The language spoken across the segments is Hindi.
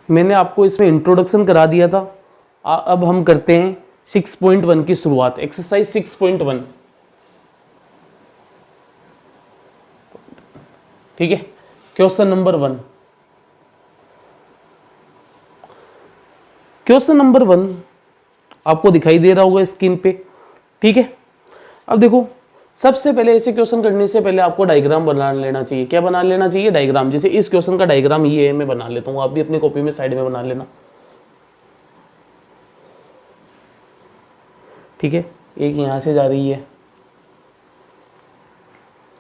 मैंने आपको इसमें इंट्रोडक्शन करा दिया था। अब हम करते हैं 6.1 की शुरुआत। एक्सरसाइज 6.1, ठीक है। क्वेश्चन नंबर 1, क्वेश्चन नंबर 1 आपको दिखाई दे रहा होगा स्क्रीन पे, ठीक है। अब देखो, सबसे पहले ऐसे क्वेश्चन करने से पहले आपको डायग्राम बना लेना चाहिए। क्या बना लेना चाहिए? डायग्राम। जैसे इस क्वेश्चन का डायग्राम ये है, मैं बना लेता हूँ, आप भी अपनी कॉपी में साइड में बना लेना, ठीक है। एक यहां से जा रही है,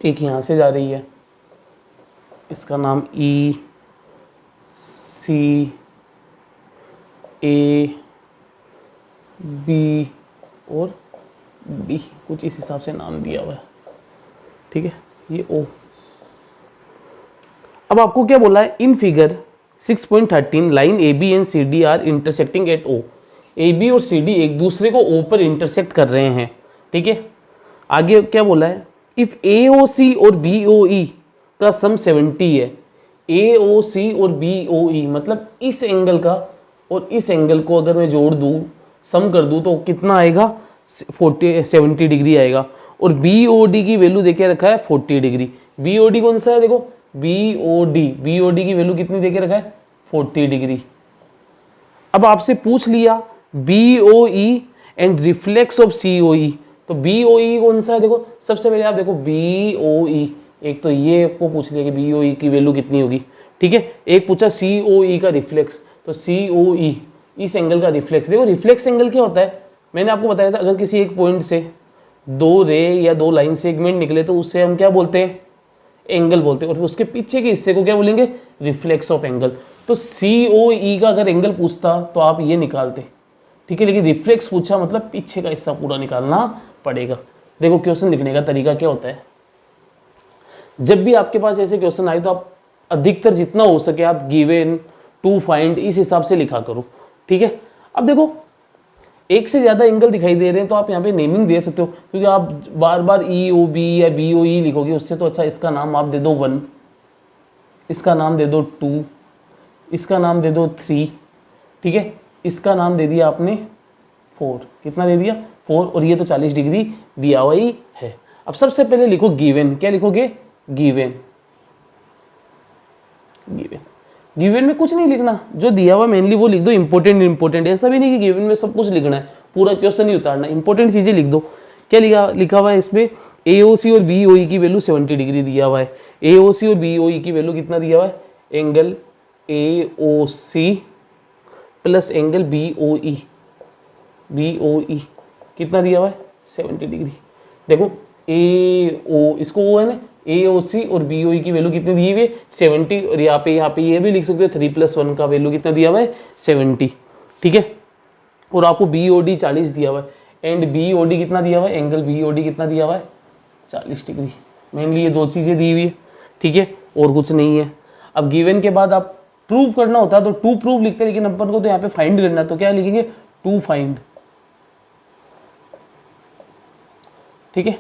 एक यहां से जा रही है, इसका नाम ई सी ए बी और डी, कुछ इस हिसाब से नाम दिया हुआ है, ठीक है। ये ओ। अब आपको क्या बोला है? In figure 6.13 line A B and C D are intersecting at O. A B और सी डी एक दूसरे को ओ पर इंटरसेक्ट कर रहे हैं, ठीक है। आगे क्या बोला है? इफ ए ओ सी और बी ओ ई का सम 70 है। ए ओ सी और बी ओ ई मतलब इस एंगल का और इस एंगल को अगर मैं जोड़ दूं, सम कर दूं, तो कितना आएगा? 70 डिग्री आएगा। और बी ओ डी की वैल्यू देके रखा है 40 डिग्री। बी ओ डी कौन सा है? देखो, बी ओ डी की वैल्यू कितनी देके रखा है? 40 डिग्री। अब आपसे पूछ लिया B O E and reflex of C O E, तो बी ओ ई कौन सा है? देखो, सबसे पहले आप देखो बी ओ ई, एक तो ये आपको पूछ लिया कि बी ओ ई की वैल्यू कितनी होगी, ठीक है। एक पूछा सी ओ ई का रिफ्लेक्स, तो सी ओ ई इस एंगल का रिफ्लेक्स। देखो, रिफ्लेक्स एंगल क्या होता है? मैंने आपको बताया था, अगर किसी एक पॉइंट से दो रे या दो लाइन सेगमेंट निकले तो उससे हम क्या बोलते हैं? एंगल बोलते हैं। और उसके पीछे के हिस्से को क्या बोलेंगे? Reflex of angle. तो सी ओ ई का अगर एंगल पूछता तो आप ये निकालते, ठीक है। लेकिन रिफ्लेक्स पूछा मतलब पीछे का हिस्सा पूरा निकालना पड़ेगा। देखो, क्वेश्चन लिखने का तरीका क्या होता है? जब भी आपके पास ऐसे क्वेश्चन आए तो आप अधिकतर जितना हो सके आप गिवन, टू फाइंड, इस हिसाब से लिखा करो, ठीक है। अब देखो, एक से ज्यादा एंगल दिखाई दे रहे हैं तो आप यहाँ पे नेमिंग दे सकते हो, क्योंकि आप बार बार ई ओ बी या बी ओ ई लिखोगे, उससे तो अच्छा इसका नाम आप दे दो 1, इसका नाम दे दो 2, इसका नाम दे दो 3, ठीक है। इसका नाम दे दिया आपने 4। कितना दे दिया? 4। और ये तो 40 डिग्री दिया हुआ ही है। अब सबसे पहले लिखो गिवन। क्या लिखोगे? गिवन। गिवन, गिवन में कुछ नहीं लिखना, जो दिया हुआ मेनली वो लिख दो। इंपॉर्टेंट ऐसा भी नहीं कि गिवन में सब कुछ लिखना है, पूरा क्वेश्चन ही उतारना। इंपॉर्टेंट चीजें लिख दो। क्या लिखा हुआ है इसमें? एओसी और बीओई की वैल्यू 70 डिग्री दिया हुआ है। एओसी और बीओई की वैल्यू कितना दिया हुआ है? Angle AOC plus angle BOE, BOE कितना दिया हुआ है? 70 डिग्री। देखो, एओ, इसको वो है ना, एओसी और बीओई की वैल्यू कितनी दी हुई है? 70। और यहाँ पे ये भी लिख सकते हो 3 + 1 का वैल्यू कितना दिया हुआ है? 70, ठीक है। और आपको बीओडी 40 दिया हुआ है, एंड बीओडी कितना दिया हुआ है? एंगल बीओडी कितना दिया हुआ है? 40 डिग्री। मेनली ये दो चीजें दी हुई है, ठीक है, और कुछ नहीं है। अब गिवन के बाद आप प्रूव करना होता है तो टू प्रूव लिखते हैं, लेकिन अपन को तो यहाँ पे फाइंड करना है, तो क्या लिखेंगे? टू फाइंड, ठीक है।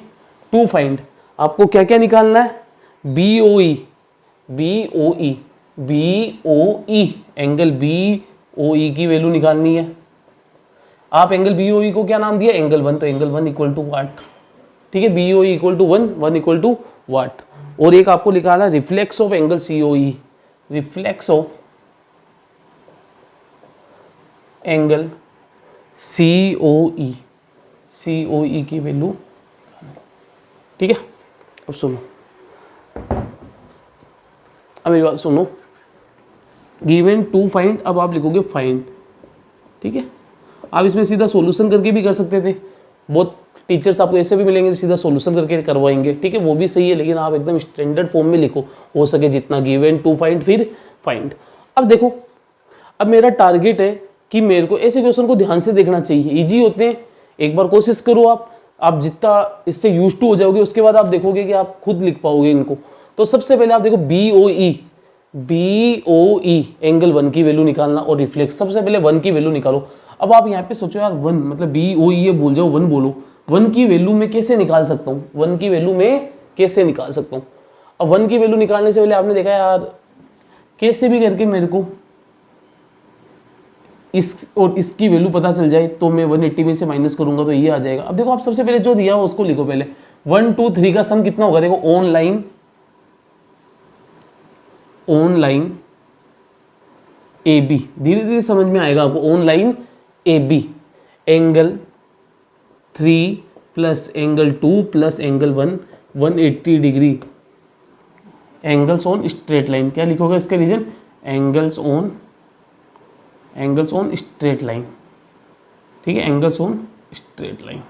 टू फाइंड आपको क्या क्या निकालना है? BOE, BOE, BOE, angle BOE की वैल्यू निकालनी है। आप एंगल बीओई को क्या नाम दिया? एंगल 1, तो एंगल 1 इक्वल टू वाट, ठीक है। BOE equal to 1, 1 equal to what. और एक आपको निकालना reflex of angle COE, reflex of angle COE, COE की वैल्यू, ठीक है। अब सुनो, अब मेरी बात सुनो। गिवन टू फाइंड, अब आप लिखोगे फाइंड, ठीक है। आप इसमें सीधा सॉल्यूशन करके भी कर सकते थे, बहुत टीचर्स आपको ऐसे भी मिलेंगे सीधा सॉल्यूशन करके करवाएंगे, ठीक है, वो भी सही है। लेकिन आप एकदम स्टैंडर्ड फॉर्म में लिखो, हो सके जितना। गिवन टू फाइंड, फिर फाइंड। अब देखो, अब मेरा टारगेट है कि मेरे को ऐसे क्वेश्चन को ध्यान से देखना चाहिए, इजी होते हैं। एक बार कोशिश करो आप जितना इससे यूज टू हो जाओगे, उसके बाद आप देखोगे कि आप खुद लिख पाओगे इनको। तो सबसे पहले आप देखो बीओई, बीओई एंगल 1 की वैल्यू निकालना, और रिफ्लेक्स सबसे पहले 1 की वैल्यू निकालो। अब आप यहाँ पे सोचो यार 1 मतलब बीओई ये भूल जाओ, 1 बोलो। 1 की वैल्यू में कैसे निकाल सकता हूँ? 1 की वैल्यू में कैसे निकाल सकता हूँ? अब 1 की वैल्यू निकालने से पहले आपने देखा यार कैसे भी करके मेरे को इस और इसकी वैल्यू पता चल जाए तो मैं 180 में से माइनस करूंगा तो ये आ जाएगा। अब देखो आप सबसे पहले जो दिया हो उसको लिखो पहले। 1 2 3 का सम कितना होगा, देखो ऑन लाइन ए बी, धीरे धीरे समझ में आएगा आपको। On line A B angle 3 plus angle 2 plus angle 1 180 degree angles on straight line. क्या लिखोगे इसका reason, angles on straight line, ठीक है, एंगल्स ऑन स्ट्रेट लाइन।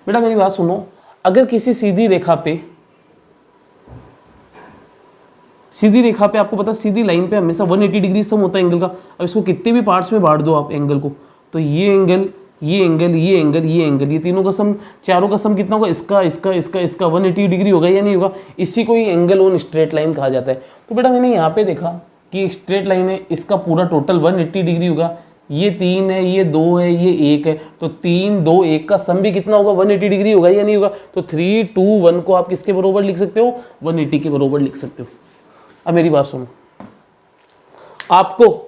बेटा मेरी बात सुनो, अगर किसी सीधी रेखा पे आपको पता सीधी लाइन पे हमेशा 180 डिग्री सम होता है एंगल का। अब इसको कितने भी पार्ट्स में बांट दो आप एंगल को, तो ये एंगल ये एंगल ये एंगल ये एंगल, ये तीनों का सम, चारों का सम कितना होगा, इसका 180 डिग्री होगा या नहीं होगा। इसी को ही एंगल ऑन स्ट्रेट लाइन कहा जाता है। तो बेटा मैंने यहाँ पे देखा कि स्ट्रेट लाइन है, इसका पूरा टोटल 180 डिग्री होगा। ये 3 है, ये 2 है, ये 1 है, तो 3 2 1 का सम भी कितना होगा, 180 डिग्री होगा या नहीं होगा। तो 3 2 1 को आप किसके बराबर लिख सकते हो, 180 के बराबर लिख सकते हो। अब मेरी बात सुनो, आपको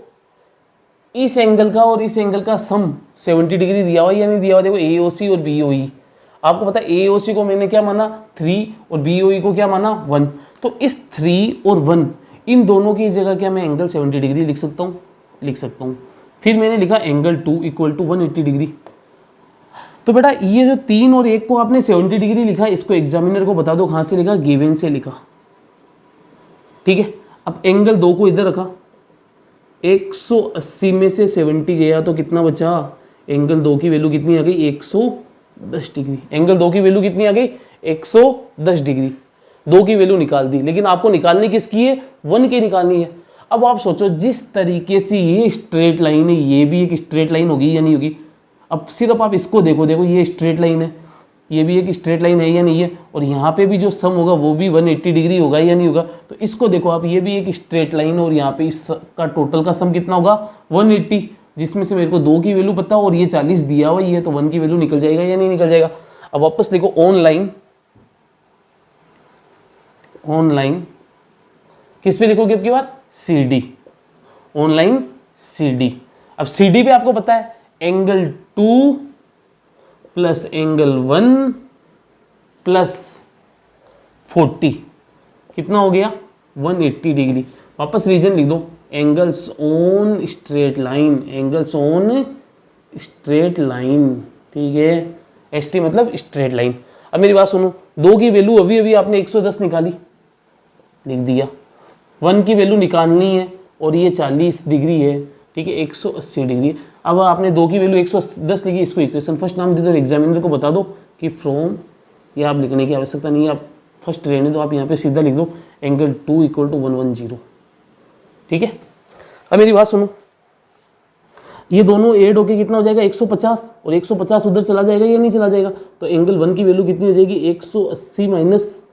इस एंगल का और इस एंगल का सम 70 डिग्री दिया हुआ या नहीं दिया हुआ। देखो AOC और BOE, आपको पता है AOC को मैंने क्या माना 3 और BOE को क्या माना 1। तो इस 3 और 1 इन दोनों की जगह क्या मैं एंगल 70 डिग्री लिख सकता हूँ। फिर मैंने लिखा एंगल 2 इक्वल टू 180 डिग्री। तो बेटा ये जो 3 और 1 को आपने 70 डिग्री लिखा, इसको एग्जामिनर को बता दो कहाँ से लिखा, गिवन से लिखा, ठीक है। अब एंगल 2 को इधर रखा, 180 में से 70 गया तो कितना बचा, एंगल 2 की वैल्यू कितनी आ गई, 110 डिग्री। एंगल 2 की वैल्यू कितनी आ गई, 110 डिग्री। 2 की वैल्यू निकाल दी, लेकिन आपको निकालनी किसकी है, 1 की निकालनी है। अब आप सोचो जिस तरीके से ये स्ट्रेट लाइन है, ये भी एक स्ट्रेट लाइन होगी या नहीं होगी। अब सिर्फ आप इसको देखो, ये स्ट्रेट लाइन है, ये भी एक स्ट्रेट लाइन है या नहीं है, और यहाँ पे भी जो सम होगा वो भी 180 डिग्री होगा या नहीं होगा। तो इसको देखो आप, ये भी एक स्ट्रेट लाइन और यहाँ पे इसका टोटल का सम कितना होगा 180, जिसमें से मेरे को 2 की वैल्यू पता और ये 40 दिया हुआ ही है, तो 1 की वैल्यू निकल जाएगा या नहीं निकल जाएगा। अब वापस लिखो ऑन लाइन किस पे लिखोगे अब की बार, CD, ऑन लाइन CD। अब CD पे आपको पता है एंगल 2 प्लस एंगल 1 प्लस 40 कितना हो गया 180 डिग्री। वापस रीजन लिख दो, एंगल्स ऑन स्ट्रेट लाइन, ठीक है। ST मतलब स्ट्रेट लाइन। अब मेरी बात सुनो, 2 की वैल्यू अभी आपने 110 निकाली, लिख दिया। 1 की वैल्यू निकालनी है और ये 40 डिग्री है, ठीक है, 180 डिग्री। अब आपने 2 की वैल्यू 110 लिखी, इसको इक्वेशन फर्स्ट नाम दे दो, एग्जामिनर को बता दो कि फ्रॉम, ये आप लिखने की आवश्यकता नहीं है, आप फर्स्ट रहने दो, आप यहाँ पे सीधा लिख दो एंगल 2 इक्वल टू 110, ठीक है। अब मेरी बात सुनो, ये दोनों ऐड होके कितना हो जाएगा 150, और 150 उधर चला जाएगा या नहीं चला जाएगा। तो एंगल 1 की वैल्यू कितनी हो जाएगी 180 माइनस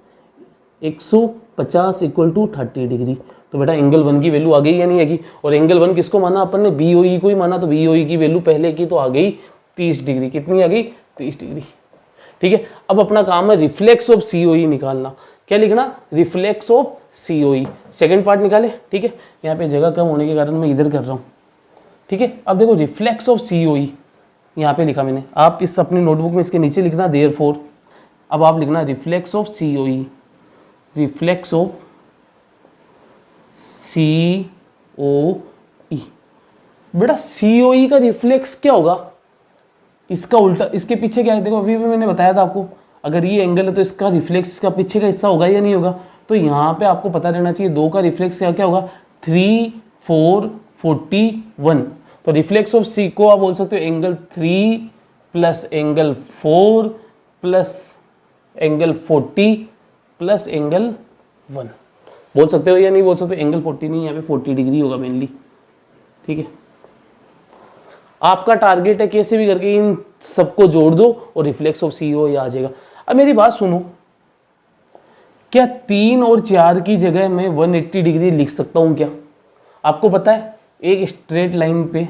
150 इक्वल टू 30 डिग्री। तो बेटा एंगल 1 की वैल्यू आ गई या नहीं आएगी। और एंगल 1 किसको माना अपन ने, BOE को ही माना, तो BOE की वैल्यू पहले की तो आ गई 30 डिग्री। कितनी आ गई 30 डिग्री, ठीक है। अब अपना काम है रिफ्लेक्स ऑफ COE निकालना। क्या लिखना, reflex of COE, second part निकाले, ठीक है। यहाँ पे जगह कम होने के कारण मैं इधर कर रहा हूँ, ठीक है। अब देखो रिफ्लेक्स ऑफ COE यहाँ पे लिखा मैंने, आप इस अपने नोटबुक में इसके नीचे लिखना देयरफॉर। अब आप लिखना reflex of COE, reflex of COE। बेटा COE का रिफ्लेक्स क्या होगा, इसका उल्टा, इसके पीछे क्या है, देखो अभी भी मैंने बताया था आपको, अगर ये एंगल है तो इसका रिफ्लेक्स इसका पीछे का हिस्सा होगा या नहीं होगा। तो यहाँ पे आपको पता रहना चाहिए 2 का रिफ्लेक्स क्या होगा 3 4 41। तो रिफ्लेक्स ऑफ C को आप बोल सकते हो angle 3 plus angle 4 plus angle 40 plus angle 1 बोल सकते हो या नहीं बोल सकते। एंगल 40 नहीं, यहाँ पे 40 डिग्री होगा मेनली, ठीक है। आपका टारगेट है कैसे भी करके इन सबको जोड़ दो और रिफ्लेक्स ऑफ COE आ जाएगा। अब मेरी बात सुनो, क्या 3 और 4 की जगह मैं 180 डिग्री लिख सकता हूँ क्या। आपको पता है एक स्ट्रेट लाइन पे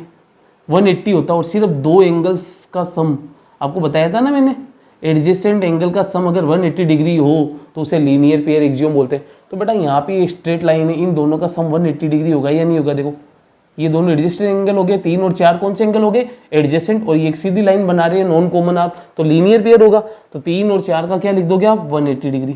180 होता है और सिर्फ 2 एंगल्स का सम, आपको बताया था ना मैंने, एडजेसेंट एंगल का सम अगर 180 डिग्री हो तो उसे लीनियर पेयर एक्सियोम बोलते हैं। तो बेटा यहाँ पे ये स्ट्रेट लाइन है, इन दोनों का सम 180 डिग्री होगा या नहीं होगा। देखो ये दोनों एडजेसेंट एंगल हो गए, 3 और 4 कौन से एंगल हो गए, एडजेसेंट, और ये एक सीधी लाइन बना रहे हैं नॉन कॉमन आप, तो लीनियर पेयर होगा। तो 3 और 4 का क्या लिख दोगे आप, 180 डिग्री।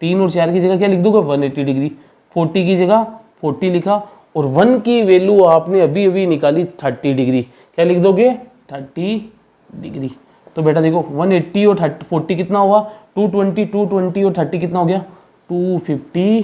3 और 4 की जगह क्या लिख दोगे, 180 डिग्री। 40 की जगह 40 लिखा, और 1 की वैल्यू आपने अभी अभी निकाली 30 डिग्री, क्या लिख दोगे, 30 डिग्री। तो बेटा देखो 180 और 40 कितना हुआ, 220, 220 और 30 कितना हो गया, 250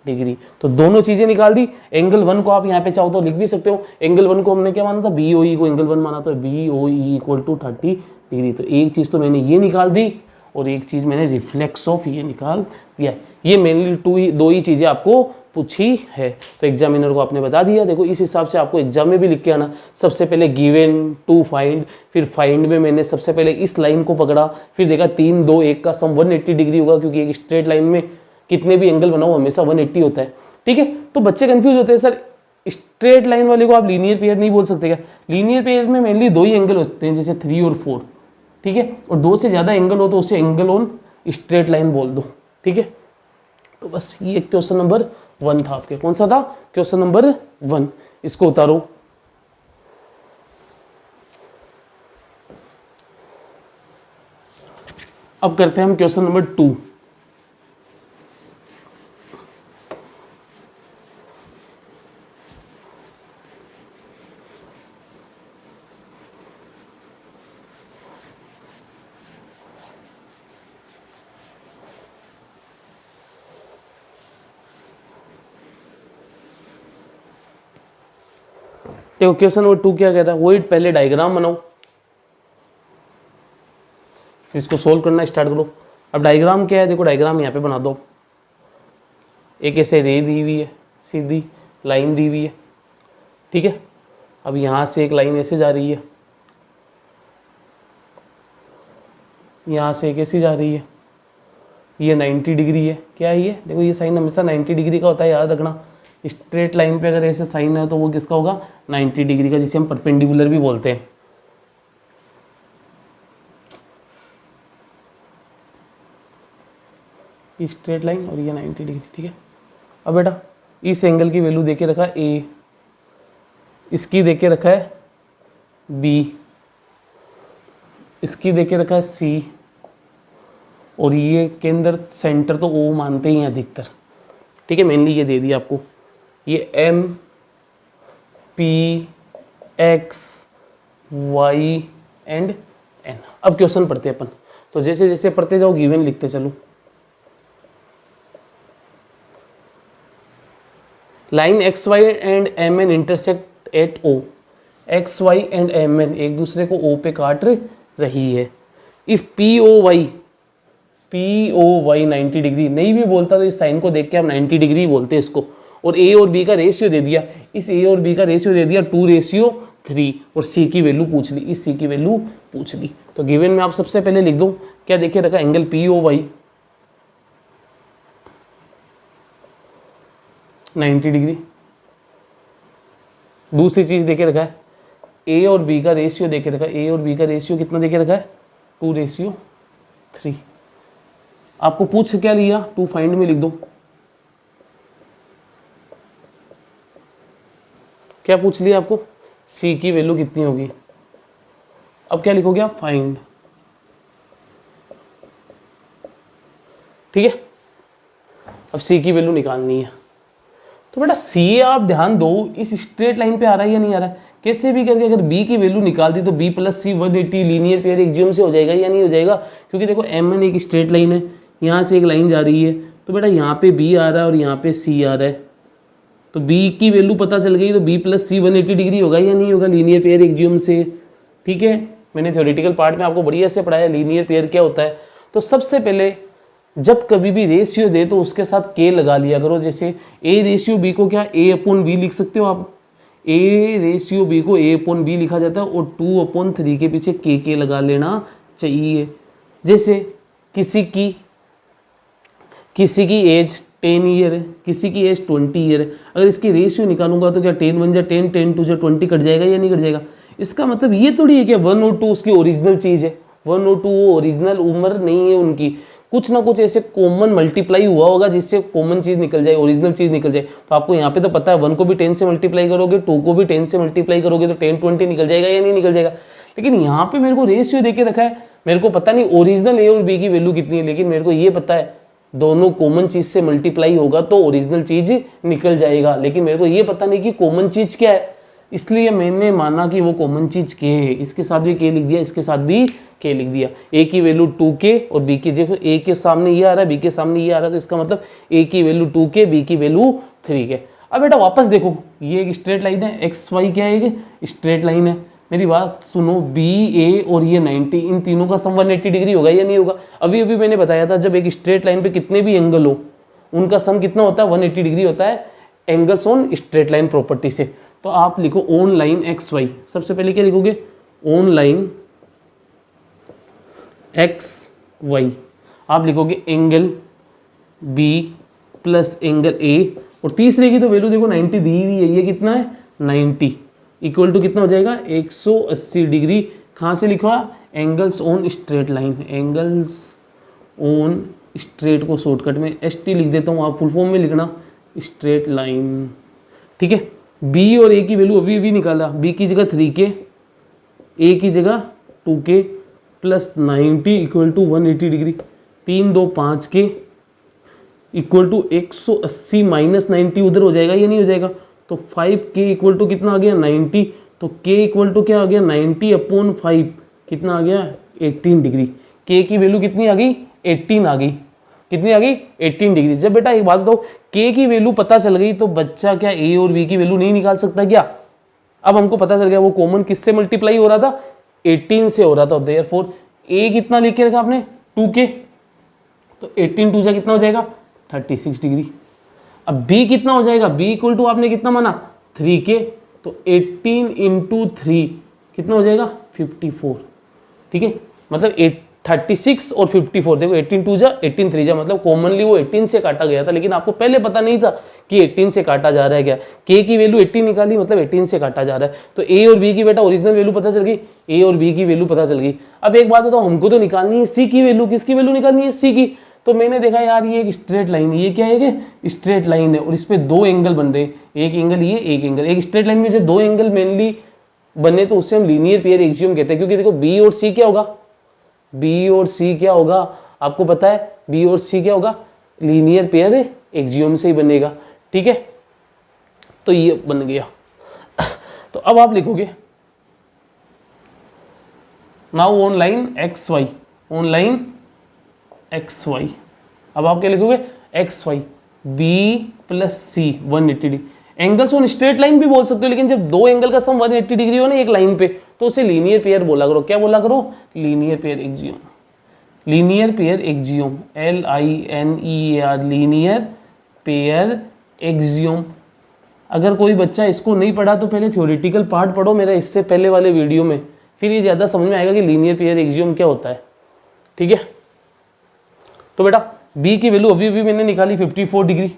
डिग्री। तो दोनों चीजें निकाल दी। एंगल 1 को आप यहाँ पे चाहो तो लिख भी सकते हो। एंगल 1 को हमने क्या माना था, BOE को एंगल 1 माना था, BOE इक्वल टू 30 डिग्री। तो एक चीज तो मैंने ये निकाल दी और एक चीज मैंने रिफ्लेक्स ऑफ ये निकाल दिया। ये मेनली दो ही चीजें आपको पूछी है, तो एग्जामिनर को आपने बता दिया। देखो इस हिसाब से आपको एग्जाम में भी लिख के आना, सबसे पहले गिवन, टू फाइंड, फिर फाइंड में मैंने सबसे पहले इस लाइन को पकड़ा, फिर देखा 3, 2, 1 का सम 180 डिग्री होगा, क्योंकि एक स्ट्रेट लाइन में कितने भी एंगल बनाओ हमेशा 180 होता है। ठीक है, तो बच्चे कंफ्यूज होते हैं, सर स्ट्रेट लाइन वाले को आप लीनियर पेयर नहीं बोल सकते क्या। लीनियर पेयर में मेनली 2 ही एंगल होते हैं, जैसे 3 और 4, ठीक है, और 2 से ज़्यादा एंगल हो तो उसे एंगल ऑन स्ट्रेट लाइन बोल दो। ठीक है, तो बस ये क्वेश्चन नंबर 1 था आपके। कौन सा था, क्वेश्चन नंबर 1। इसको उतारो। अब करते हैं हम क्वेश्चन नंबर 2। देखो क्वेश्चन नंबर 2 क्या कहता है, वही पहले डायग्राम बनाओ, इसको सोल्व करना स्टार्ट करो। अब डायग्राम क्या है, देखो डायग्राम यहाँ पे बना दो। एक ऐसे रे दी हुई है, सीधी लाइन दी हुई है, ठीक है। अब यहाँ से एक लाइन ऐसे जा रही है, यहाँ से एक ऐसी जा रही है, ये 90 डिग्री है। क्या है ये, देखो ये साइन हमेशा 90 डिग्री का होता है, याद रखना। स्ट्रेट लाइन पे अगर ऐसे साइन है तो वो किसका होगा, 90 डिग्री का, जिसे हम परपेंडिकुलर भी बोलते हैं। स्ट्रेट लाइन और ये 90 डिग्री, ठीक है। अब बेटा इस एंगल की वैल्यू देके रखा है A, इसकी देके रखा है B, इसकी देके रखा है C, और ये के अंदर सेंटर तो O मानते ही हैं अधिकतर, ठीक है। मेनली ये दे दिया आपको, ये M P X Y and N। अब क्वेश्चन पढ़ते हैं अपन, तो जैसे जैसे पढ़ते जाओ गिवन लिखते चलो। Line XY and MN intersect at O। XY and MN एक दूसरे को O पे काट रही है। इफ POY 90 डिग्री नहीं भी बोलता तो इस साइन को देख के हम 90 डिग्री बोलते हैं इसको। और A और B का रेशियो दे दिया, इस A और B का रेशियो दे दिया 2:3, और C की वैल्यू पूछ ली, इस C की वैल्यू पूछ ली। तो गिवन में आप सबसे पहले लिख दो, क्या देखे रखा, एंगल POY 90 डिग्री। दूसरी चीज देके रखा है A और B का रेशियो देके रखा है, A और B का रेशियो कितना देके रखा है, 2:3। आपको पूछ क्या लिया, 2 फाइंड में लिख दो। क्या पूछ लिया आपको, C की वैल्यू कितनी होगी। अब क्या लिखोगे आप, फाइंड, ठीक है। अब C की वैल्यू निकालनी है। तो बेटा C आप ध्यान दो, इस स्ट्रेट लाइन पे आ रहा है या नहीं आ रहा है। कैसे भी करके अगर B की वैल्यू निकाल दी तो B + C 180 linear pair axiom से हो जाएगा या नहीं हो जाएगा। क्योंकि देखो MN एक स्ट्रेट लाइन है, यहाँ से एक लाइन जा रही है, तो बेटा यहाँ पे B आ रहा है और यहाँ पे C आ रहा है, तो B की वैल्यू पता चल गई, तो B + C 180 डिग्री होगा या नहीं होगा लीनियर पेयर एक्सियम से। ठीक है, मैंने थ्योरेटिकल पार्ट में आपको बढ़िया से पढ़ाया लीनियर पेयर क्या होता है। तो सबसे पहले जब कभी भी रेशियो दे तो उसके साथ K लगा लिया करो। जैसे A/B को क्या A/B लिख सकते हो आप, A/B को A/B लिखा जाता है, और 2/3 के पीछे K लगा लेना चाहिए। जैसे किसी की एज 10 ईयर है, किसी की एज 20 ईयर है, अगर इसकी रेशियो निकालूंगा तो क्या 10 1 जा 10, 10 2 जा 20 कट जाएगा या नहीं कट जाएगा। इसका मतलब ये थोड़ी है कि 1 और 2 उसकी ओरिजिनल चीज़ है, 1 और 2 वो ओरिजिनल उम्र नहीं है उनकी। कुछ ना कुछ ऐसे कॉमन मल्टीप्लाई हुआ होगा जिससे कॉमन चीज़ निकल जाए, ओरिजिनल चीज़ निकल जाए। तो आपको यहाँ पे तो पता है 1 को भी 10 से मल्टीप्लाई करोगे, 2 को भी 10 से मल्टीप्लाई करोगे तो 10 20 निकल जाएगा या नहीं निकल जाएगा। लेकिन यहाँ पे मेरे को रेशियो देके रखा है, मेरे को पता नहीं ओरिजिनल ए और बी की वैल्यू कितनी है, लेकिन मेरे को ये पता है दोनों कॉमन चीज़ से मल्टीप्लाई होगा तो ओरिजिनल चीज़ निकल जाएगा। लेकिन मेरे को ये पता नहीं कि कॉमन चीज़ क्या है, इसलिए मैंने माना कि वो कॉमन चीज़ के है। इसके साथ भी के लिख दिया, इसके साथ भी के लिख दिया। ए की वैल्यू 2k और बी की, देखो ए के सामने ये आ रहा है, बी के सामने ये आ रहा है, तो इसका मतलब ए की वैल्यू 2k, बी की वैल्यू 3k। अब बेटा वापस देखो, ये एक स्ट्रेट लाइन है, एक्स वाई क्या है, एक स्ट्रेट लाइन है। मेरी बात सुनो, बी ए और ये 90, इन तीनों का सम 180 डिग्री होगा या नहीं होगा। अभी अभी मैंने बताया था जब एक स्ट्रेट लाइन पे कितने भी एंगल हो उनका सम कितना होता है, 180 डिग्री होता है angles on straight line property से। तो आप लिखो ऑन लाइन एक्स वाई, सबसे पहले क्या लिखोगे, ऑन लाइन एक्स वाई, आप लिखोगे angle B plus angle A, और तीसरे की तो वैल्यू देखो 90 दी हुई है, ये कितना है 90 इक्वल टू कितना हो जाएगा 180 डिग्री। कहाँ से लिखा, angles on straight line, angles on straight को शॉर्टकट में एस टी लिख देता हूँ, आप फुल फॉर्म में लिखना स्ट्रेट लाइन। ठीक है, बी और ए की वैल्यू अभी अभी निकाला, बी की जगह 3k, ए की जगह 2k plus 90 equal to 180 degree, 3 2 5k equal to 180 minus 90 उधर हो जाएगा या नहीं हो जाएगा। तो 5k इक्वल टू कितना आ गया 90, तो k इक्वल टू क्या आ गया 90 अपॉन 5, कितना आ गया 18 डिग्री। k की वैल्यू कितनी आ गई 18 आ गई, कितनी आ गई 18 डिग्री। जब बेटा एक बात बताओ, k की वैल्यू पता चल गई तो बच्चा क्या a और b की वैल्यू नहीं निकाल सकता क्या। अब हमको पता चल गया वो कॉमन किससे मल्टीप्लाई हो रहा था, 18 से हो रहा था। देयरफॉर a कितना लिख के रखा आपने 2k, तो 18 2 से कितना हो जाएगा 36 डिग्री। अब b कितना हो जाएगा, b इक्वल टू आपने कितना माना 3k, तो 18 इंटू 3 कितना हो जाएगा 54। ठीक है, मतलब 36 और 54, देखो 18 2 जा 18 3 जा, मतलब कॉमनली वो 18 से काटा गया था, लेकिन आपको पहले पता नहीं था कि 18 से काटा जा रहा है क्या। k की वैल्यू 18 निकाली, मतलब 18 से काटा जा रहा है। तो a और b की बेटा ओरिजिनल वैल्यू पता चल गई, a और b की वैल्यू पता चल गई। अब एक बात बताओ, हमको तो निकालनी है c की वैल्यू, किसकी वैल्यू निकालनी है c की। तो मैंने देखा यार ये एक स्ट्रेट लाइन है, ये क्या है कि स्ट्रेट लाइन है, और इस पे दो एंगल बन रहे हैं, एक एंगल ये, एक एंगल, एक स्ट्रेट लाइन में जब दो एंगल मेनली बने तो उससे हम लीनियर पेयर एक्सियम कहते हैं। क्योंकि देखो b और c क्या होगा, b और c क्या होगा आपको पता है, b और c क्या होगा लीनियर पेयर एक्सियम से ही बनेगा। ठीक है, तो ये बन गया। तो अब आप लिखोगे now on line X Y, on line X Y, अब आप क्या लिखोगे X Y B plus C 180 degree. Angles on straight line भी बोल सकते हो, लेकिन जब दो एंगल का सम 180 डिग्री हो ना एक लाइन पे, तो उसे लीनियर पेयर बोला करो। क्या बोला करो, linear pair axiom, linear pair axiom, LINEAR, linear pair axiom. अगर कोई बच्चा इसको नहीं पढ़ा तो पहले थ्योरेटिकल पार्ट पढ़ो मेरा इससे पहले वाले वीडियो में, फिर ये ज़्यादा समझ में आएगा कि लीनियर पेयर एक्सियम क्या होता है। ठीक है, तो बेटा b की वैल्यू अभी अभी मैंने निकाली 54 डिग्री,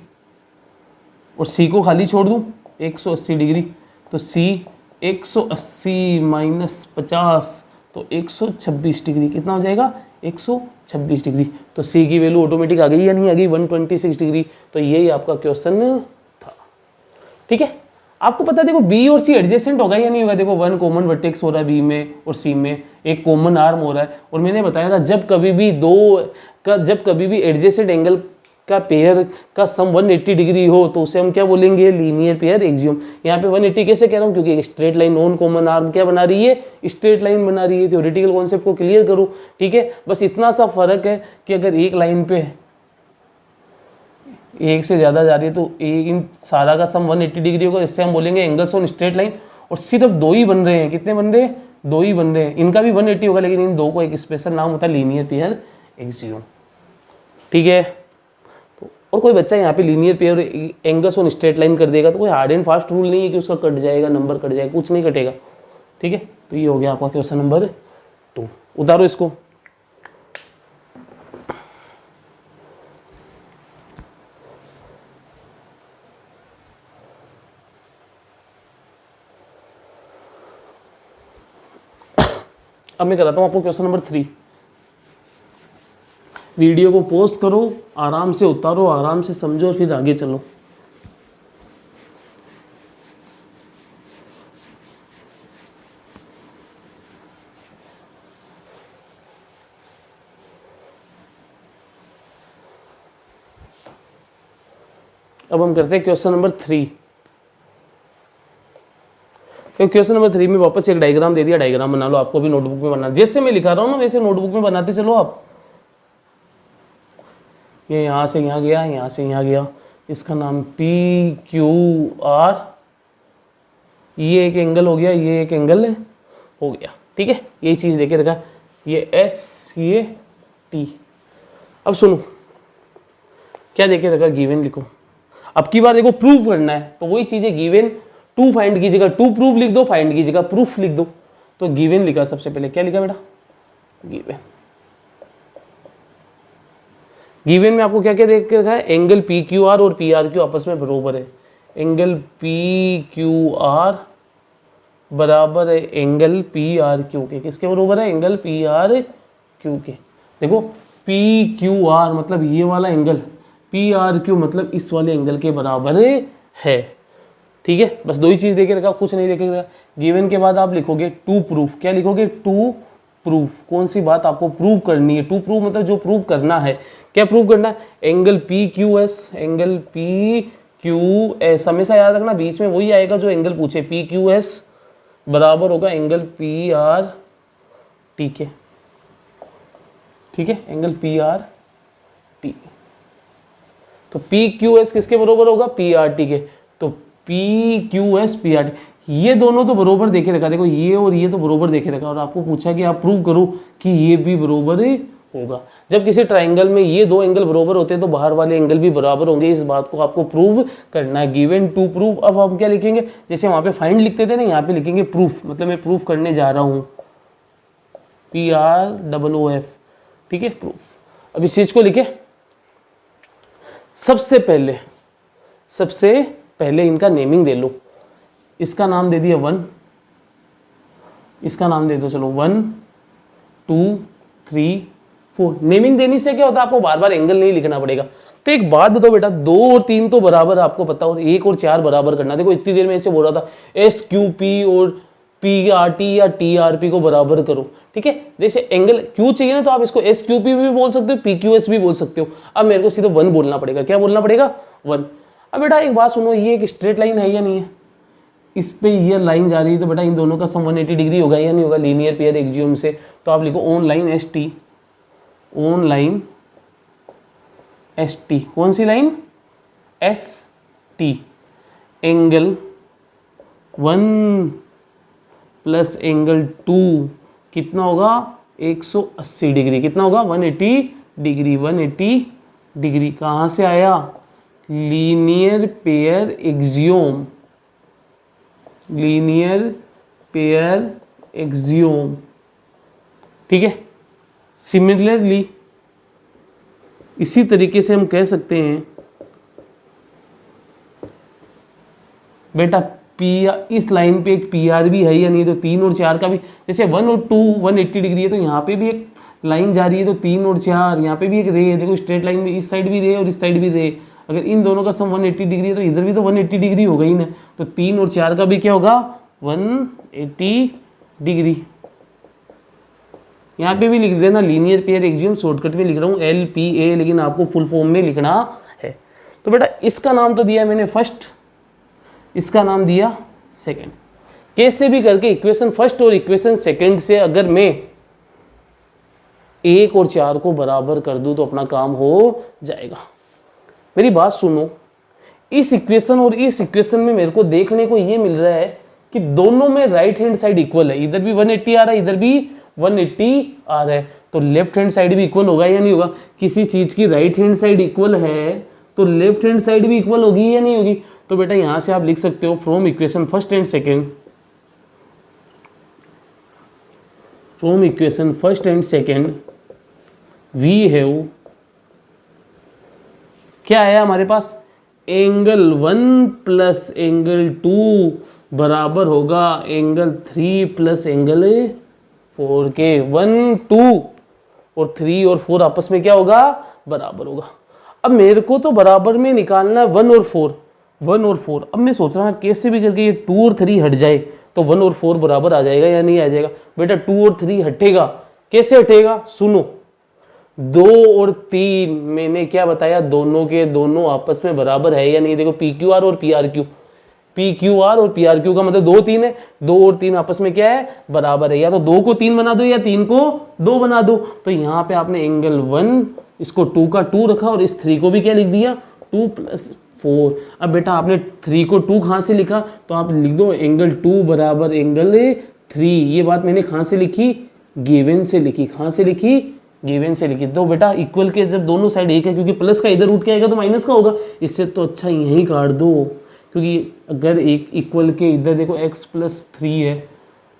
और c को खाली छोड़ दूं 180 डिग्री, तो c 180 माइनस 50 तो 126 डिग्री, कितना हो जाएगा 126 डिग्री। तो c की वैल्यू ऑटोमेटिक आ गई या नहीं आ गई 126 डिग्री। तो यही आपका क्वेश्चन था। ठीक है, आपको पता है देखो b और c एडजेसेंट होगा या नहीं होगा। देखो वन कॉमन वर्टेक्स हो रहा है b में और c में, एक कॉमन आर्म हो रहा है, और मैंने बताया था जब कभी भी एडजेसेंट एंगल का पेयर का सम 180 डिग्री हो तो उसे हम क्या बोलेंगे, लीनियर पेयर एक्सियम। यहाँ पे 180 कैसे कह रहा हूँ, क्योंकि एक straight line non common arm क्या बना रही है, स्ट्रेट लाइन बना रही है। थ्योरेटिकल कॉन्सेप्ट को क्लियर करो। ठीक है, बस इतना सा फर्क है कि अगर एक लाइन पे एक से ज़्यादा जा रही है तो इन सारा का सम 180 डिग्री होगा, इससे हम बोलेंगे एंगल्स ऑन स्ट्रेट लाइन। और सिर्फ दो ही बन रहे हैं, कितने बन रहे हैं, दो ही बन रहे हैं, इनका भी 180 होगा, लेकिन इन दो को एक स्पेशल नाम होता है लीनियर पेयर एक्सियम। ठीक है, तो और कोई बच्चा यहाँ पे linear pair angles on straight line कर देगा तो कोई हार्ड एंड फास्ट रूल नहीं है कि उसका कट जाएगा, नंबर कट जाएगा, कुछ नहीं कटेगा। ठीक है, तो ये हो गया आपका क्वेश्चन नंबर 2। उतारो इसको। अब मैं कराता हूँ आपको क्वेश्चन नंबर 3। वीडियो को पॉज करो, आराम से उतारो, आराम से समझो, फिर आगे चलो। अब हम करते हैं क्वेश्चन नंबर 3। तो क्वेश्चन नंबर 3 में वापस एक डायग्राम दे दिया, डायग्राम बना लो। आपको भी नोटबुक में बनाना, जैसे मैं लिखा रहा हूँ ना वैसे नोटबुक में बनाते चलो आप। ये यहाँ से यहाँ गया, यहाँ से यहाँ गया, इसका नाम पी क्यू आर, ये एक एंगल हो गया, ये एक एंगल हो गया, ठीक है। ये चीज़ देखे रखा, ये एस, ये टी। अब सुनो क्या देखे रखा, गिवन लिखो। अब की बार देखो प्रूव करना है, तो वही चीज़ है, गिवन टू फाइंड की जगह टू प्रूफ लिख दो, फाइंड की जगह प्रूफ लिख दो। तो गिवन लिखा सबसे पहले, क्या लिखा बेटा, गिवन। गिवन में आपको क्या क्या देख के रखा है, एंगल पी क्यू आर और पी आर क्यू आपस में बराबर है। एंगल पी क्यू आर बराबर है एंगल पी आर क्यू के। किसके बराबर है, एंगल पी आर क्यू के। देखो पी क्यू आर मतलब ये वाला एंगल, पी आर क्यू मतलब इस वाले एंगल के बराबर है, ठीक है। बस दो ही चीज देके रखा, कुछ नहीं देखे रखा। गिवन के बाद आप लिखोगे टू प्रूफ। क्या लिखोगे, टू प्रूफ। कौन सी बात आपको प्रूव करनी है, टू प्रूफ मतलब जो प्रूव करना है। क्या प्रूव करना है, angle P Q S, angle P Q S. हमेशा याद रखना बीच में वही आएगा जो एंगल पूछे, पी क्यू एस बराबर होगा एंगल पी आर टी के, ठीक है, एंगल पी आर टी। तो पी क्यू एस किसके बराबर होगा, पी आर टी के। तो P Q S P R T, ये दोनों तो बरोबर देखे रखा। देखो ये और ये तो बरोबर देखे रखा, और आपको पूछा कि आप प्रूव करो कि ये भी बरोबर होगा। जब किसी ट्राइंगल में ये दो एंगल बरोबर होते हैं तो बाहर वाले एंगल भी बराबर होंगे। इस बात को आपको प्रूव करना है, गिवन टू प्रूव। अब हम क्या लिखेंगे, जैसे वहाँ पे फाइंड लिखते थे ना, यहाँ पे लिखेंगे प्रूफ, मतलब मैं प्रूफ करने जा रहा हूँ, PROOF, ठीक है, प्रूफ। अब इस चीज को लिखे, सबसे पहले इनका नेमिंग दे लो। इसका नाम दे दिया 1, इसका नाम दे दो चलो 1 2 3 4। नेमिंग देने से क्या होता है, आपको बार बार एंगल नहीं लिखना पड़ेगा। तो एक बात बताओ बेटा, 2 और 3 तो बराबर आपको पता, और 1 और 4 बराबर करना। देखो इतनी देर में ऐसे बोल रहा था SQP और PRT या TRP को बराबर करो, ठीक है। जैसे एंगल Q चाहिए ना, तो आप इसको SQP भी बोल सकते हो, PQS भी बोल सकते हो। अब मेरे को सिर्फ 1 बोलना पड़ेगा। क्या बोलना पड़ेगा, 1। अब बेटा एक बात सुनो, ये एक स्ट्रेट लाइन है या नहीं है, इस पे ये लाइन जा रही है, तो बेटा इन दोनों का सम 180 डिग्री होगा या नहीं होगा, लीनियर पेयर एक्सियोम से। तो आप लिखो on line ST, on line ST। कौन सी line, ST। Angle 1 plus angle 2 कितना होगा, 180 डिग्री। कितना होगा, 180 डिग्री। 180 डिग्री कहाँ से आया, linear pair axiom, linear pair axiom, ठीक है। सिमिलरली इसी तरीके से हम कह सकते हैं बेटा इस लाइन पे एक PR भी है या नहीं, तो 3 और 4 का भी, जैसे 1 और 2 180 डिग्री है, तो यहाँ पे भी एक लाइन जा रही है, तो 3 और 4, यहाँ पे भी एक रे है। देखो स्ट्रेट लाइन में इस साइड भी रे और इस साइड भी रे। अगर इन दोनों का सम 180 डिग्री है तो इधर भी तो 180 डिग्री होगा ही ना। तो 3 और 4 का भी क्या होगा, 180 डिग्री। यहाँ पे भी लिख देना लीनियर पेयर एक्सियोम, शॉर्टकट में लिख रहा हूँ LPA, लेकिन आपको फुल फॉर्म में लिखना है। तो बेटा इसका नाम तो दिया मैंने फर्स्ट, इसका नाम दिया सेकंड। कैसे भी करके इक्वेशन फर्स्ट और इक्वेशन सेकंड से अगर मैं 1 और 4 को बराबर कर दूं तो अपना काम हो जाएगा। मेरी बात सुनो, इस इक्वेशन और इस इक्वेशन में मेरे को देखने को ये मिल रहा है कि दोनों में राइट हैंड साइड इक्वल है। इधर भी 180 आ रहा है, इधर भी 180 आ रहा है, तो लेफ्ट हैंड साइड भी इक्वल होगा या नहीं होगा। किसी चीज की राइट हैंड साइड इक्वल है तो लेफ्ट हैंड साइड भी इक्वल होगी या नहीं होगी। तो बेटा यहां से आप लिख सकते हो from equation first and second, from equation first and second we have, क्या है हमारे पास, एंगल 1 प्लस एंगल 2 बराबर होगा एंगल 3 प्लस एंगल 4 के। 1 2 और 3 और 4 आपस में क्या होगा, बराबर होगा। अब मेरे को तो बराबर में निकालना है 1 और 4, 1 और 4। अब मैं सोच रहा हूँ कैसे भी करके ये 2 और 3 हट जाए तो 1 और 4 बराबर आ जाएगा या नहीं आ जाएगा। बेटा 2 और 3 हटेगा, कैसे हटेगा, सुनो। 2 और 3 मैंने क्या बताया, दोनों के दोनों आपस में बराबर है या नहीं। देखो पी क्यू आर और P R Q, P Q are और पी आर क्यू का मतलब 2 3 है, 2 और 3 आपस में क्या है, बराबर है। या तो 2 को 3 बना दो या 3 को 2 बना दो। तो यहाँ पे आपने एंगल 1 इसको 2 का 2 रखा और इस 3 को भी क्या लिख दिया, 2 + 4। अब बेटा आपने 3 को 2 कहाँ से लिखा, तो आप लिख दो एंगल 2 बराबर एंगल 3। ये बात मैंने कहाँ से लिखी, गिवन से लिखी। कहाँ से लिखी, गिवन से लिखी। तो बेटा इक्वल के जब दोनों साइड एक है, क्योंकि प्लस का इधर रूट क्या आएगा तो माइनस का होगा, इससे तो अच्छा यहीं काट दो। क्योंकि अगर एक इक्वल के इधर देखो x + 3 है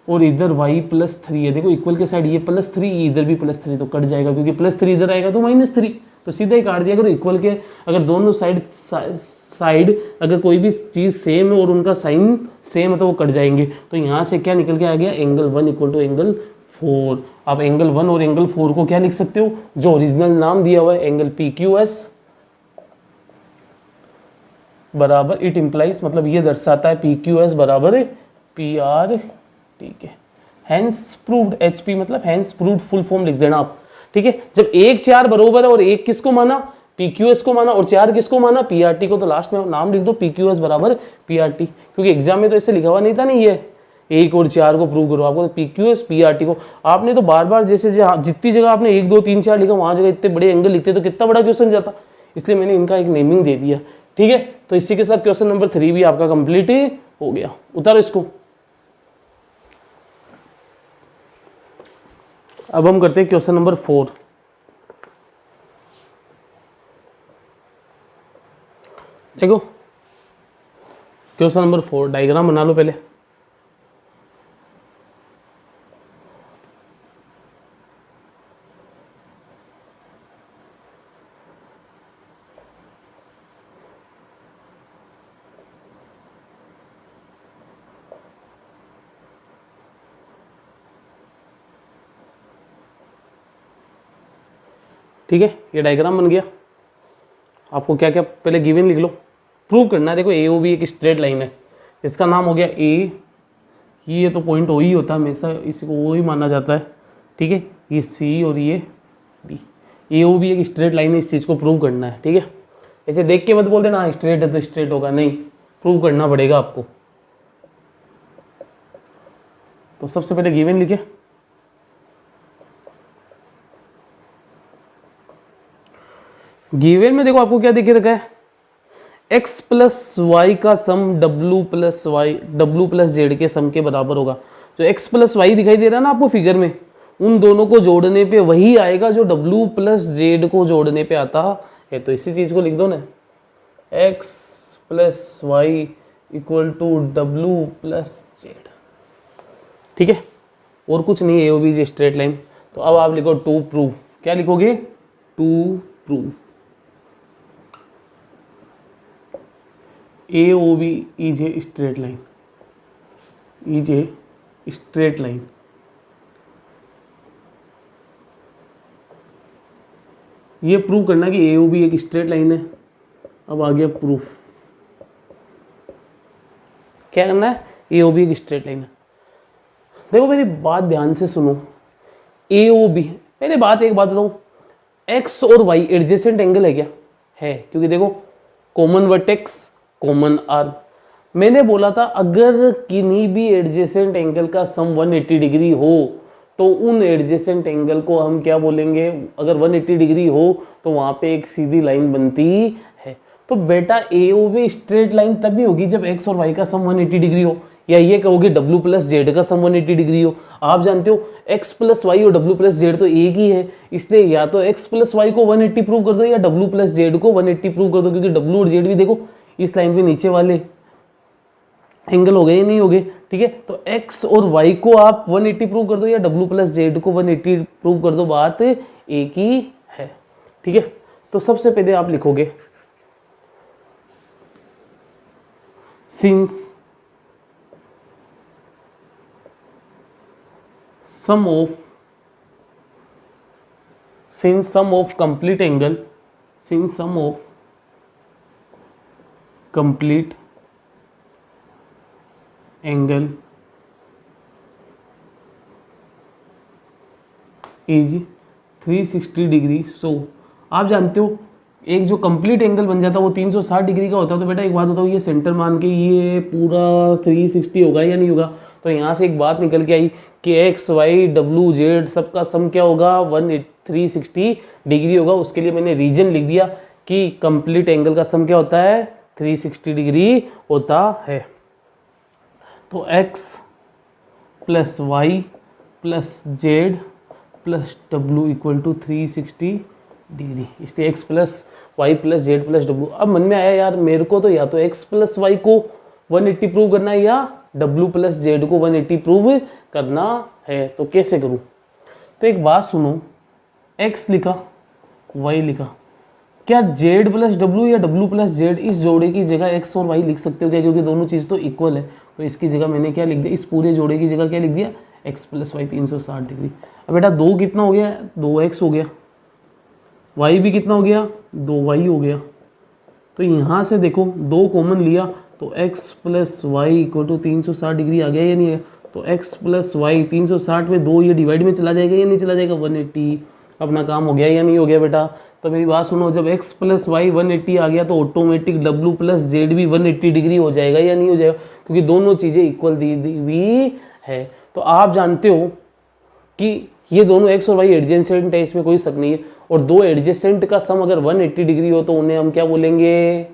और इधर y + 3 है, देखो इक्वल के साइड ये +3 इधर भी +3, तो कट जाएगा, क्योंकि +3 इधर आएगा तो -3, तो सीधा ही काट दिया करो। इक्वल के अगर दोनों साइड अगर कोई भी चीज़ सेम है और उनका साइन सेम है तो वो कट जाएंगे। तो यहाँ से क्या निकल के आ गया, एंगल 1 = एंगल 4। आप एंगल 1 और एंगल 4 को क्या लिख सकते हो, जो ओरिजिनल नाम दिया हुआ है एंगल PQS बराबर, इट इम्प्लाइज मतलब ये दर्शाता है PQS बराबर PR, ठीक है। हैंस प्रूव्ड, HP मतलब हैंस प्रूव्ड फुल फॉर्म लिख देना आप, ठीक है। जब 1 4 बरोबर है और 1 किसको माना, PQS को माना, और 4 किसको माना, PRT को, तो लास्ट में नाम लिख दो PQS बराबर PRT। क्योंकि एग्जाम में तो ऐसे लिखा हुआ नहीं था, नहीं ये 1 और 4 को प्रूव करो, आपको तो PQS PRT को आपने तो बार बार जैसे जितनी जगह आपने 1 2 3 4 लिखा वहां जगह इतने बड़े एंगल लिखते तो कितना बड़ा क्वेश्चन जाता, इसलिए मैंने इनका एक नेमिंग दे दिया, ठीक है। तो इसी के साथ क्वेश्चन नंबर 3 भी आपका कंप्लीट हो गया। उतारो इसको। अब हम करते हैं क्वेश्चन नंबर 4। देखो क्वेश्चन नंबर 4, डायग्राम बना लो पहले। ठीक है, ये डायग्राम बन गया। आपको क्या क्या पहले गिवन लिख लो, प्रूव करना है। देखो AOB एक स्ट्रेट लाइन है, इसका नाम हो गया A, ये तो पॉइंट O ही होता है हमेशा, इसी को O ही माना जाता है, ठीक है। ये C और ये B, AOB एक स्ट्रेट लाइन है, इस चीज़ को प्रूव करना है, ठीक है। ऐसे देख के मत बोल देना स्ट्रेट है तो स्ट्रेट होगा, नहीं, प्रूव करना पड़ेगा आपको। तो सबसे पहले गिवन लिखे, गिवन में देखो आपको क्या दिख रखा है, x + y का सम w + z के सम के बराबर होगा। जो x + y दिखाई दे रहा है ना आपको फिगर में, उन दोनों को जोड़ने पे वही आएगा जो w + z को जोड़ने पे आता है। तो इसी चीज को लिख दो ना, x + y = w + z, ठीक है। और कुछ नहीं है, AOB स्ट्रेट लाइन। तो अब आप लिखो टू प्रूव, क्या लिखोगे, to prove AOB is a straight line, is a straight line। ये प्रूव करना कि AOB एक स्ट्रेट लाइन है। अब आ गया प्रूफ, क्या करना है, AOB एक स्ट्रेट लाइन है। देखो मेरी बात ध्यान से सुनो, AOB, पहले एक बात बताऊं, X और Y एडजेसेंट एंगल है क्या, है, क्योंकि देखो कॉमन वर्टेक्स कॉमन आर्म। मैंने बोला था अगर किन्हीं भी एडजेसेंट एंगल का सम 180 डिग्री हो तो उन एडजेसेंट एंगल को हम क्या बोलेंगे, अगर 180 डिग्री हो तो वहां पे एक सीधी लाइन बनती है। तो बेटा AOB स्ट्रेट लाइन तभी होगी जब x और y का सम 180 डिग्री हो, या ये कहोगे w + z का सम 180 डिग्री हो। आप जानते हो x + y और w + z तो एक ही है, इसलिए या तो x + y को 180 प्रूव कर दो या w + z को 180 प्रूव कर दो, क्योंकि w और z भी देखो इस लाइन के नीचे वाले एंगल हो गए या नहीं हो गए, ठीक है। तो x और y को आप 180 प्रूव कर दो या w + z को 180 प्रूव कर दो, बात एक ही है, ठीक है। तो सबसे पहले आप लिखोगे since sum of since sum of complete angle, since sum of complete angle is 360 degree. So आप जानते हो एक जो कंप्लीट एंगल बन जाता है वो 360 डिग्री का होता है। तो बेटा एक बात बताओ, ये सेंटर मान के ये पूरा 360 होगा या नहीं होगा? तो यहाँ से एक बात निकल के आई कि एक्स वाई डब्ल्यू जेड सबका सम क्या होगा, 360 डिग्री होगा। उसके लिए मैंने रीजन लिख दिया कि कंप्लीट एंगल का सम क्या होता है, 360 डिग्री होता है। तो x plus y plus z plus डब्ल्यू इक्वल टू 360 डिग्री, इसलिए x plus y plus z plus डब्ल्यू। अब मन में आया यार मेरे को तो या तो x प्लस वाई को 180 प्रूव करना है या w प्लस जेड को 180 प्रूव करना है, तो कैसे करूं? तो एक बात सुनो, x लिखा y लिखा, क्या z प्लस डब्ल्यू या w प्लस जेड इस जोड़े की जगह x और y लिख सकते हो क्या? क्योंकि दोनों चीज़ तो इक्वल है। तो इसकी जगह मैंने क्या लिख दिया, इस पूरे जोड़े की जगह क्या लिख दिया, x प्लस वाई 360 डिग्री। अब बेटा 2 कितना हो गया, 2x हो गया, y भी कितना हो गया, 2y हो गया। तो यहाँ से देखो 2 कॉमन लिया तो x plus y equal to 360 degree आ गया या नहीं है? तो x प्लस वाई 360 में 2 ये डिवाइड में चला जाएगा या नहीं चला जाएगा, 180। अपना काम हो गया या नहीं हो गया बेटा? तो मेरी बात सुनो, जब x प्लस वाई 180 आ गया तो ऑटोमेटिक w प्लस जेड भी 180 डिग्री हो जाएगा या नहीं हो जाएगा? क्योंकि दोनों चीज़ें इक्वल दी हुई है। तो आप जानते हो कि ये दोनों x और y एडजेसेंट है, इसमें कोई शक नहीं है। और दो एडजेसेंट का सम अगर 180 डिग्री हो तो उन्हें हम क्या बोलेंगे,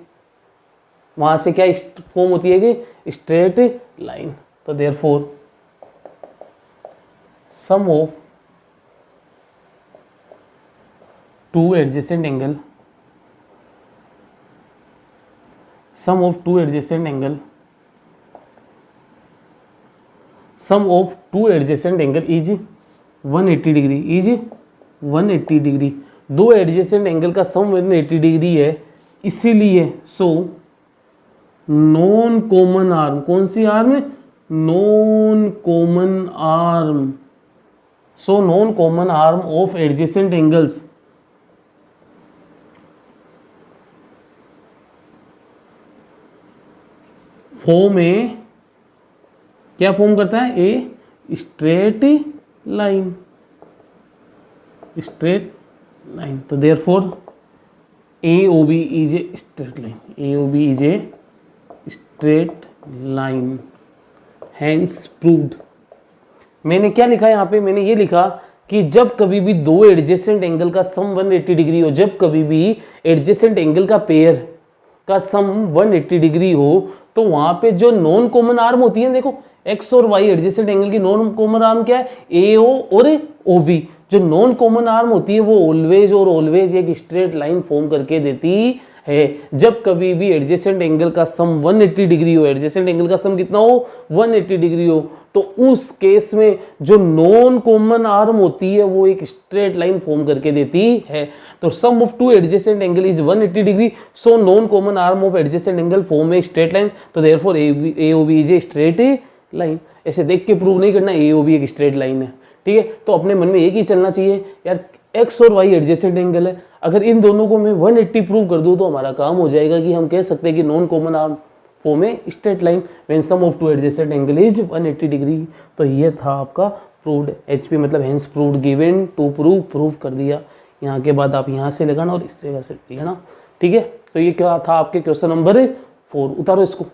वहां से क्या फॉर्म होती है कि स्ट्रेट लाइन। तो therefore sum of two adjacent angle, sum of two adjacent angle, sum of two adjacent angle is 180 degree, is 180 degree. दो एडजेसेंट एंगल का सम 180 डिग्री है, इसीलिए सो नॉन कॉमन आर्म, कौन सी arm, non common arm, so non common arm of adjacent angles form a, क्या फॉर्म करता है, a straight line, straight line. तो therefore A O B is a straight line, A O B is a straight line, hence proved. मैंने क्या लिखा यहाँ पे, मैंने ये लिखा कि जब कभी भी दो एडजेसेंट एंगल का सम 180 डिग्री हो, जब कभी भी एडजेसेंट एंगल का पेयर का सम 180 डिग्री हो, तो वहां पे जो नॉन कॉमन आर्म होती है, देखो एक्स और वाई एडजेसेंट एंगल की नॉन कॉमन आर्म क्या है, ए ओ और ओ बी। जो नॉन कॉमन आर्म होती है वो ऑलवेज और ऑलवेज एक स्ट्रेट लाइन फॉर्म करके देती है। जब कभी भी एडजेसेंट एंगल का सम 180 डिग्री हो, एडजेसेंट एंगल का सम कितना हो, 180 डिग्री हो, तो उस केस में जो नॉन कॉमन आर्म होती है वो एक स्ट्रेट लाइन फॉर्म करके देती है। तो sum of two adjacent angle is 180 degree, so non common arm of adjacent angle form a straight line. तो therefore A O B is a straight line. ऐसे देख के प्रूव नहीं करना ए ओ बी एक स्ट्रेट लाइन है, ठीक है। तो अपने मन में एक ही चलना चाहिए यार, एक्स और वाई एडजेसेंट एंगल है, अगर इन दोनों को मैं 180 प्रूव कर दूं तो हमारा काम हो जाएगा कि हम कह सकते हैं कि non common arm form a straight line when sum of two adjacent angle is 180 degree. तो ये था आपका प्रूव्ड, एचपी मतलब hence proved given to prove कर दिया। यहाँ के बाद आप यहाँ से लगाना और इस जगह से लेना, ठीक है। तो ये क्या था आपके क्वेश्चन नंबर 4। उतारो इसको।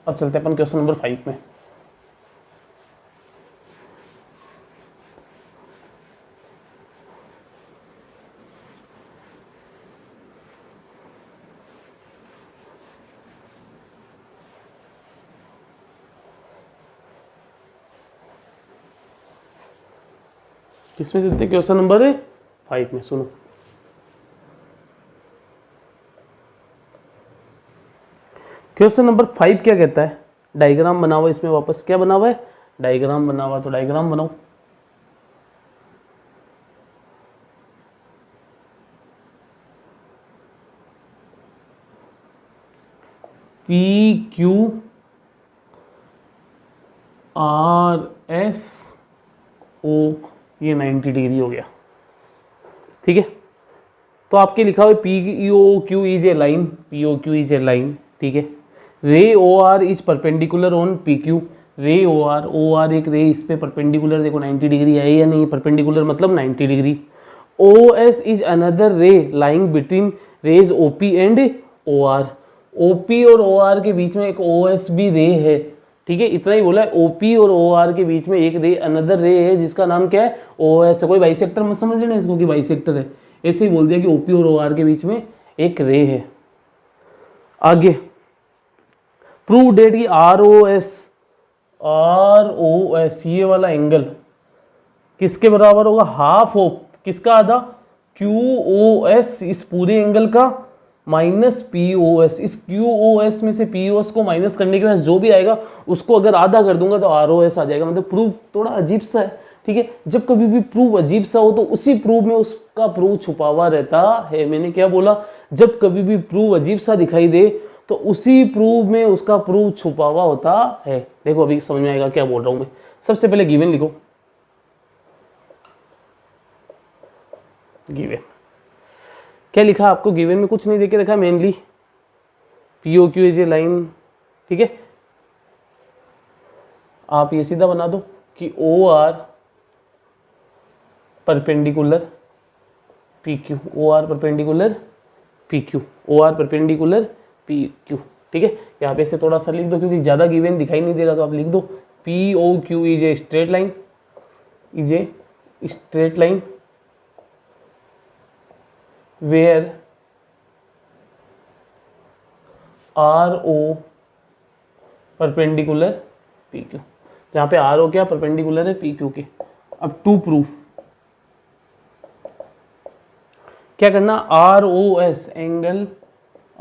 अब चलते हैं अपन क्वेश्चन नंबर 5 में। किसमें चलते हैं, क्वेश्चन नंबर 5 में। सुनो, क्वेश्चन नंबर 5 क्या कहता है, डायग्राम बना हुआ, इसमें वापस क्या बना हुआ है, डायग्राम बना हुआ। तो डायग्राम बनाओ। P Q R S O, ये 90 डिग्री हो गया। ठीक है, तो आपके लिखा हुआ P O Q is a line, P O Q is a line. ठीक है, ray O R is perpendicular on P Q, ray O are एक रे इस पे परपेंडिकुलर, देखो 90 डिग्री है या नहीं, परपेंडिकुलर मतलब 90 degree. O S is another ray lying between rays O P and O R, O P और ओ आर के बीच में एक ओ एस भी रे है। ठीक है, इतना ही बोला है, ओ पी और ओ आर के बीच में एक रे अनदर रे है जिसका नाम क्या है, ओ एस। कोई बाइसेक्टर मत समझ लेना इसको कि बाइसेक्टर है, ऐसे ही बोल दिया कि ओ पी और ओ आर के बीच में एक रे है। आगे प्रूव डेट की आर ओ एस ये वाला एंगल किसके बराबर होगा, हाफ ऑफ किसका, आधा क्यू ओ एस इस पूरे एंगल का माइनस पी ओ एस, इस क्यू ओ एस में से पी ओ एस को माइनस करने के बाद जो भी आएगा उसको अगर आधा कर दूंगा तो आर ओ एस आ जाएगा। मतलब प्रूफ थोड़ा अजीब सा है। ठीक है, जब कभी भी प्रूफ अजीब सा हो तो उसी प्रूफ में उसका प्रूफ छुपा हुआ रहता है। मैंने क्या बोला, जब कभी भी प्रूफ अजीब सा दिखाई दे तो उसी प्रूफ में उसका प्रूफ छुपा हुआ होता है। देखो अभी समझ में आएगा क्या बोल रहा हूं मैं। सबसे पहले गिवन लिखो, गिवन क्या लिखा आपको, गिवन में कुछ नहीं देके रखा, mainly P O Q is a line. ठीक है, आप ये सीधा बना दो कि O R perpendicular P Q, O R perpendicular P Q, O R perpendicular P Q. ठीक है, यहाँ पे से थोड़ा सा लिख दो क्योंकि ज़्यादा गिवन दिखाई नहीं दे रहा, तो आप लिख दो P O Q is a straight line, is a straight line where R O perpendicular P Q, जहाँ पे आर ओ क्या परपेंडिकुलर है पी क्यू के। अब टू प्रूफ क्या करना, R O S angle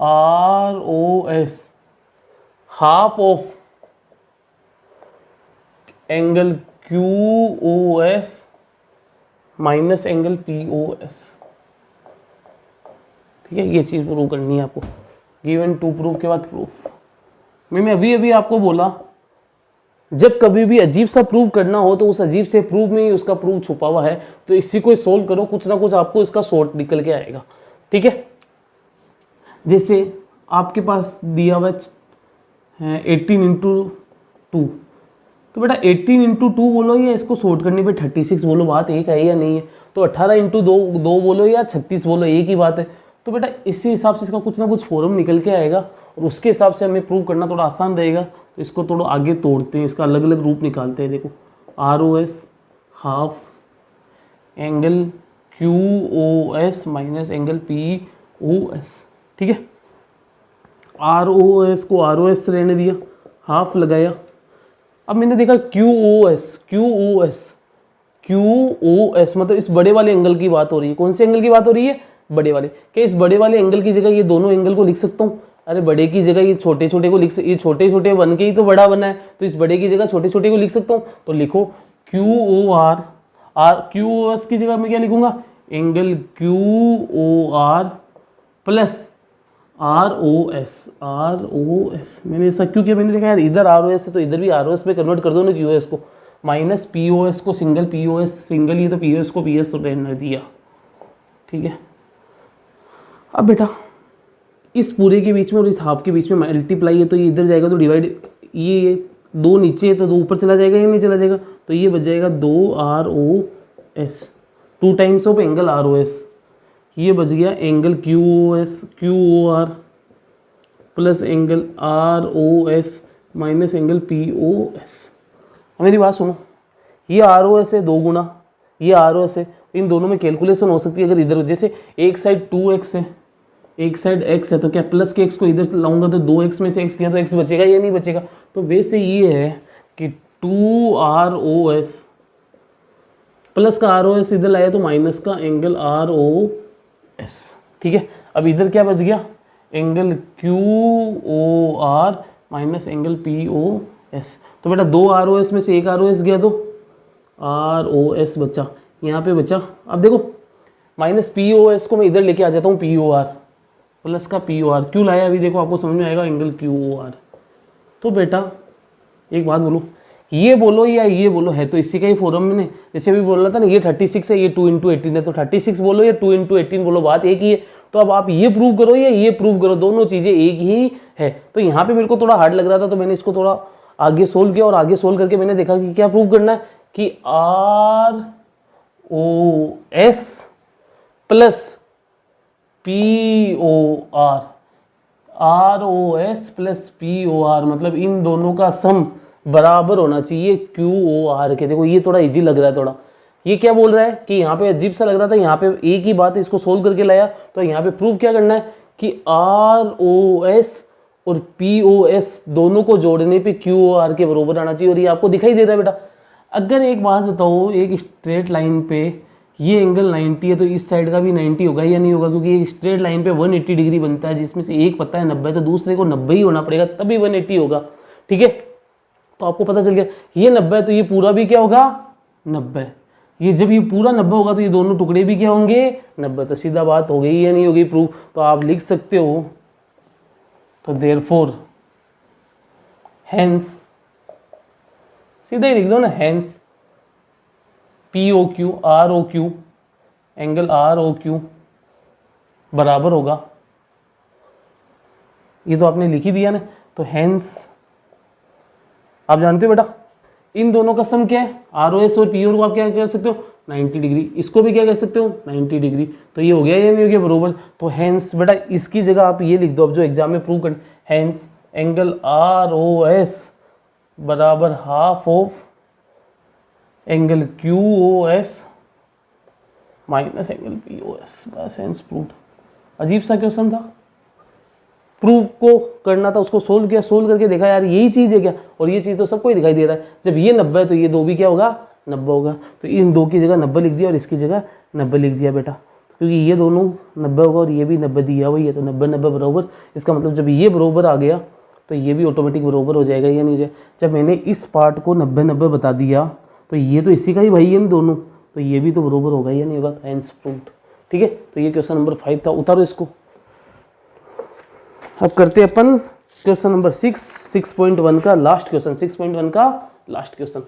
R O S half of angle Q O S minus angle P O S. ठीक है, ये चीज़ प्रूव करनी है आपको। गिवन टू प्रूफ के बाद प्रूफ। मैंने अभी आपको बोला जब कभी भी अजीब सा प्रूव करना हो तो उस अजीब से प्रूफ में ही उसका प्रूफ छुपा हुआ है, तो इसी को सोल्व करो, कुछ ना कुछ आपको इसका शॉर्ट निकल के आएगा। ठीक है, जैसे आपके पास दिया हुआ है 18 इंटू 2, तो बेटा 18 इंटू 2 बोलो या इसको शॉर्ट करने पे 36 बोलो, बात एक है या नहीं है। तो 18 इंटू 2 बोलो या 36 बोलो, एक ही बात है। तो बेटा इसी हिसाब से इसका कुछ ना कुछ फॉर्म निकल के आएगा और उसके हिसाब से हमें प्रूव करना थोड़ा आसान रहेगा। तो इसको थोड़ा आगे तोड़ते हैं, इसका अलग अलग रूप निकालते हैं। देखो R O S half angle Q O S minus angle P O S. ठीक है, आर ओ एस को आर ओ एस रहने दिया, हाफ लगाया। अब मैंने देखा Q O S, Q O S, Q O S मतलब इस बड़े वाले एंगल की बात हो रही है। कौन से एंगल की बात हो रही है, बड़े वाले। क्या इस बड़े वाले एंगल की जगह ये दोनों एंगल को लिख सकता हूँ? अरे बड़े की जगह ये छोटे छोटे को लिख, ये छोटे छोटे बन के ही तो बड़ा बना है, तो इस बड़े की जगह छोटे छोटे को लिख सकता हूँ। तो लिखो Q O R, Q O S की जगह मैं क्या लिखूंगा, angle Q O R plus R O S, R O S. मैंने ऐसा क्यों किया, मैंने देखा यार इधर आर ओ एस है तो इधर भी आर ओ एस में कन्वर्ट कर दो ना क्यू ओ एस को, माइनस पी ओ एस को single P O S, single ही तो पी ओ एस को पी एस तो रहने दिया। ठीक है, अब बेटा इस पूरे के बीच में और इस हाफ के बीच में मल्टीप्लाई है तो ये इधर जाएगा तो डिवाइड, ये दो नीचे है तो दो ऊपर चला जाएगा या नहीं चला जाएगा, तो ये बच जाएगा 2 R O S, 2 times of angle R O S. ये बच गया angle Q O S, Q O R plus angle R O S minus angle P O S. मेरी बात सुनो, ये आर ओ एस है 2 गुना, ये आर ओ एस है, इन दोनों में कैलकुलेशन हो सकती है। अगर इधर जैसे एक साइड 2x है, एक साइड x है, तो क्या प्लस के x को इधर लाऊंगा तो 2x में से x गया तो x बचेगा या नहीं बचेगा। तो वैसे ये है कि 2 आर ओ एस प्लस का आर ओ एस इधर लाया तो माइनस का एंगल आर ओ एस। ठीक है, अब इधर क्या बच गया, angle Q O R minus angle P O S. तो बेटा 2 आर ओ एस में से एक आर ओ एस गया तो आर ओ एस बचा, यहाँ पे बचा। अब देखो माइनस पी ओ एस को मैं इधर लेके आ जाता हूँ पी ओ आर, प्लस का पी ओ आर क्यों लाया, अभी देखो आपको समझ में आएगा, एंगल क्यू ओ आर। तो बेटा एक बात बोलो, ये बोलो या ये बोलो, है तो इसी का ही फॉर्म में, जैसे अभी बोल रहा था ना, ये 36 है, ये 2 × 18 है, तो 36 बोलो या 2 × 18 बोलो, बात एक ही है। तो अब आप ये प्रूव करो या ये प्रूव करो, दोनों चीज़ें एक ही है। तो यहाँ पे मेरे को थोड़ा हार्ड लग रहा था, तो मैंने इसको थोड़ा आगे सोल्व किया, और आगे सोल्व करके मैंने देखा कि क्या प्रूव करना है कि R O S plus P O R, R O S plus P O R, मतलब इन दोनों का सम बराबर होना चाहिए क्यू ओ आर के। देखो ये थोड़ा इजी लग रहा है थोड़ा, ये क्या बोल रहा है कि यहाँ पे अजीब सा लग रहा था, यहाँ पे एक ही बात है, इसको सोल्व करके लाया। तो यहाँ पे प्रूव क्या करना है कि आर ओ एस और पी ओ एस दोनों को जोड़ने पे क्यू ओ आर के बराबर आना चाहिए, और ये आपको दिखाई दे रहा है बेटा। अगर एक बात बताओ, एक स्ट्रेट लाइन पे ये एंगल 90 है, तो इस साइड का भी 90 होगा या नहीं होगा, क्योंकि एक स्ट्रेट लाइन पे 180 डिग्री बनता है, जिसमें से एक पता है 90, तो दूसरे को 90 ही होना पड़ेगा, तभी 180 होगा। ठीक है, तो आपको पता चल गया ये 90 है, तो ये पूरा भी क्या होगा 90। ये जब ये पूरा 90 होगा तो ये दोनों टुकड़े भी क्या होंगे 90। तो सीधा बात हो गई या नहीं होगी प्रूफ। तो आप लिख सकते हो, तो देयरफॉर हेंस, सीधा ही लिख दो ना, hence P O Q R O Q, angle R O Q बराबर होगा, ये तो आपने लिख ही दिया ना। तो हेंस आप जानते हो बेटा इन दोनों का सम क्या है, आर ओ एस और पी ओ को आप क्या कह सकते हो 90 डिग्री, इसको भी क्या कह सकते हो 90 डिग्री। तो ये हो गया या नहीं हो गया बरोबर। तो हेंस बेटा इसकी जगह आप ये लिख दो, अब जो एग्जाम में प्रूव कर, hence angle R O S बराबर half of angle Q O S minus angle P O S, बस हेंस प्रूव्ड। अजीब सा क्वेश्चन था, प्रूफ को करना था, उसको सोल्व किया, सोल्व करके देखा यार यही चीज़ है क्या, और ये चीज़ तो सबको ही दिखाई दे रहा है। जब ये 90 है तो ये 2 भी क्या होगा 90 होगा। तो इन 2 की जगह 90 लिख दिया और इसकी जगह 90 लिख दिया बेटा, क्योंकि ये दोनों 90 होगा और ये भी 90 दिया हुआ है, तो 90 बराबर। इसका मतलब जब ये बराबर आ गया तो ये भी ऑटोमेटिक बराबर हो जाएगा या नहीं हो जाए। जब मैंने इस पार्ट को 90 बता दिया तो ये तो इसी का ही भाई है इन दोनों, तो ये भी तो बराबर होगा या नहीं होगा, हेंस प्रूव्ड। ठीक है, तो ये क्वेश्चन नंबर 5 था, उतारो इसको। अब करते हैं अपन क्वेश्चन नंबर 6.1 का लास्ट क्वेश्चन, 6.1 का लास्ट क्वेश्चन।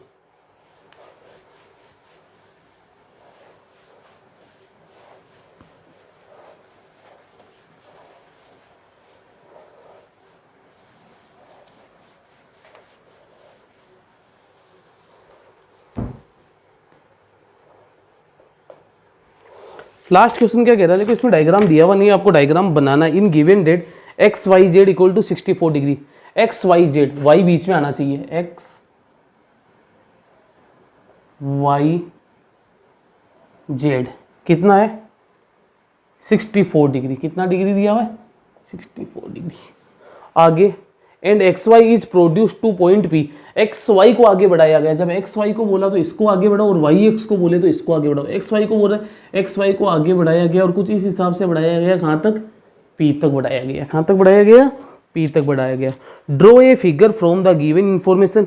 लास्ट क्वेश्चन क्या कह रहा है, देखो इसमें डायग्राम दिया हुआ नहीं है, आपको डायग्राम बनाना है। In given that X Y Z equal to 64 degree, X Y Z, Y बीच में आना चाहिए, एक्स वाई जेड कितना है 64 डिग्री, कितना डिग्री दिया हुआ है 64 डिग्री। आगे and X Y is produce to point P, X Y को आगे बढ़ाया गया। जब एक्स वाई को बोला तो इसको आगे बढ़ाओ, और वाई एक्स को बोले तो इसको आगे बढ़ाओ। एक्स वाई को बोल रहा है, एक्स वाई को आगे बढ़ाया गया और कुछ इस हिसाब से बढ़ाया गया, कहाँ तक पी तक बढ़ाया गया, कहाँ तक बढ़ाया गया पी तक बढ़ाया गया। Draw a figure from the given information,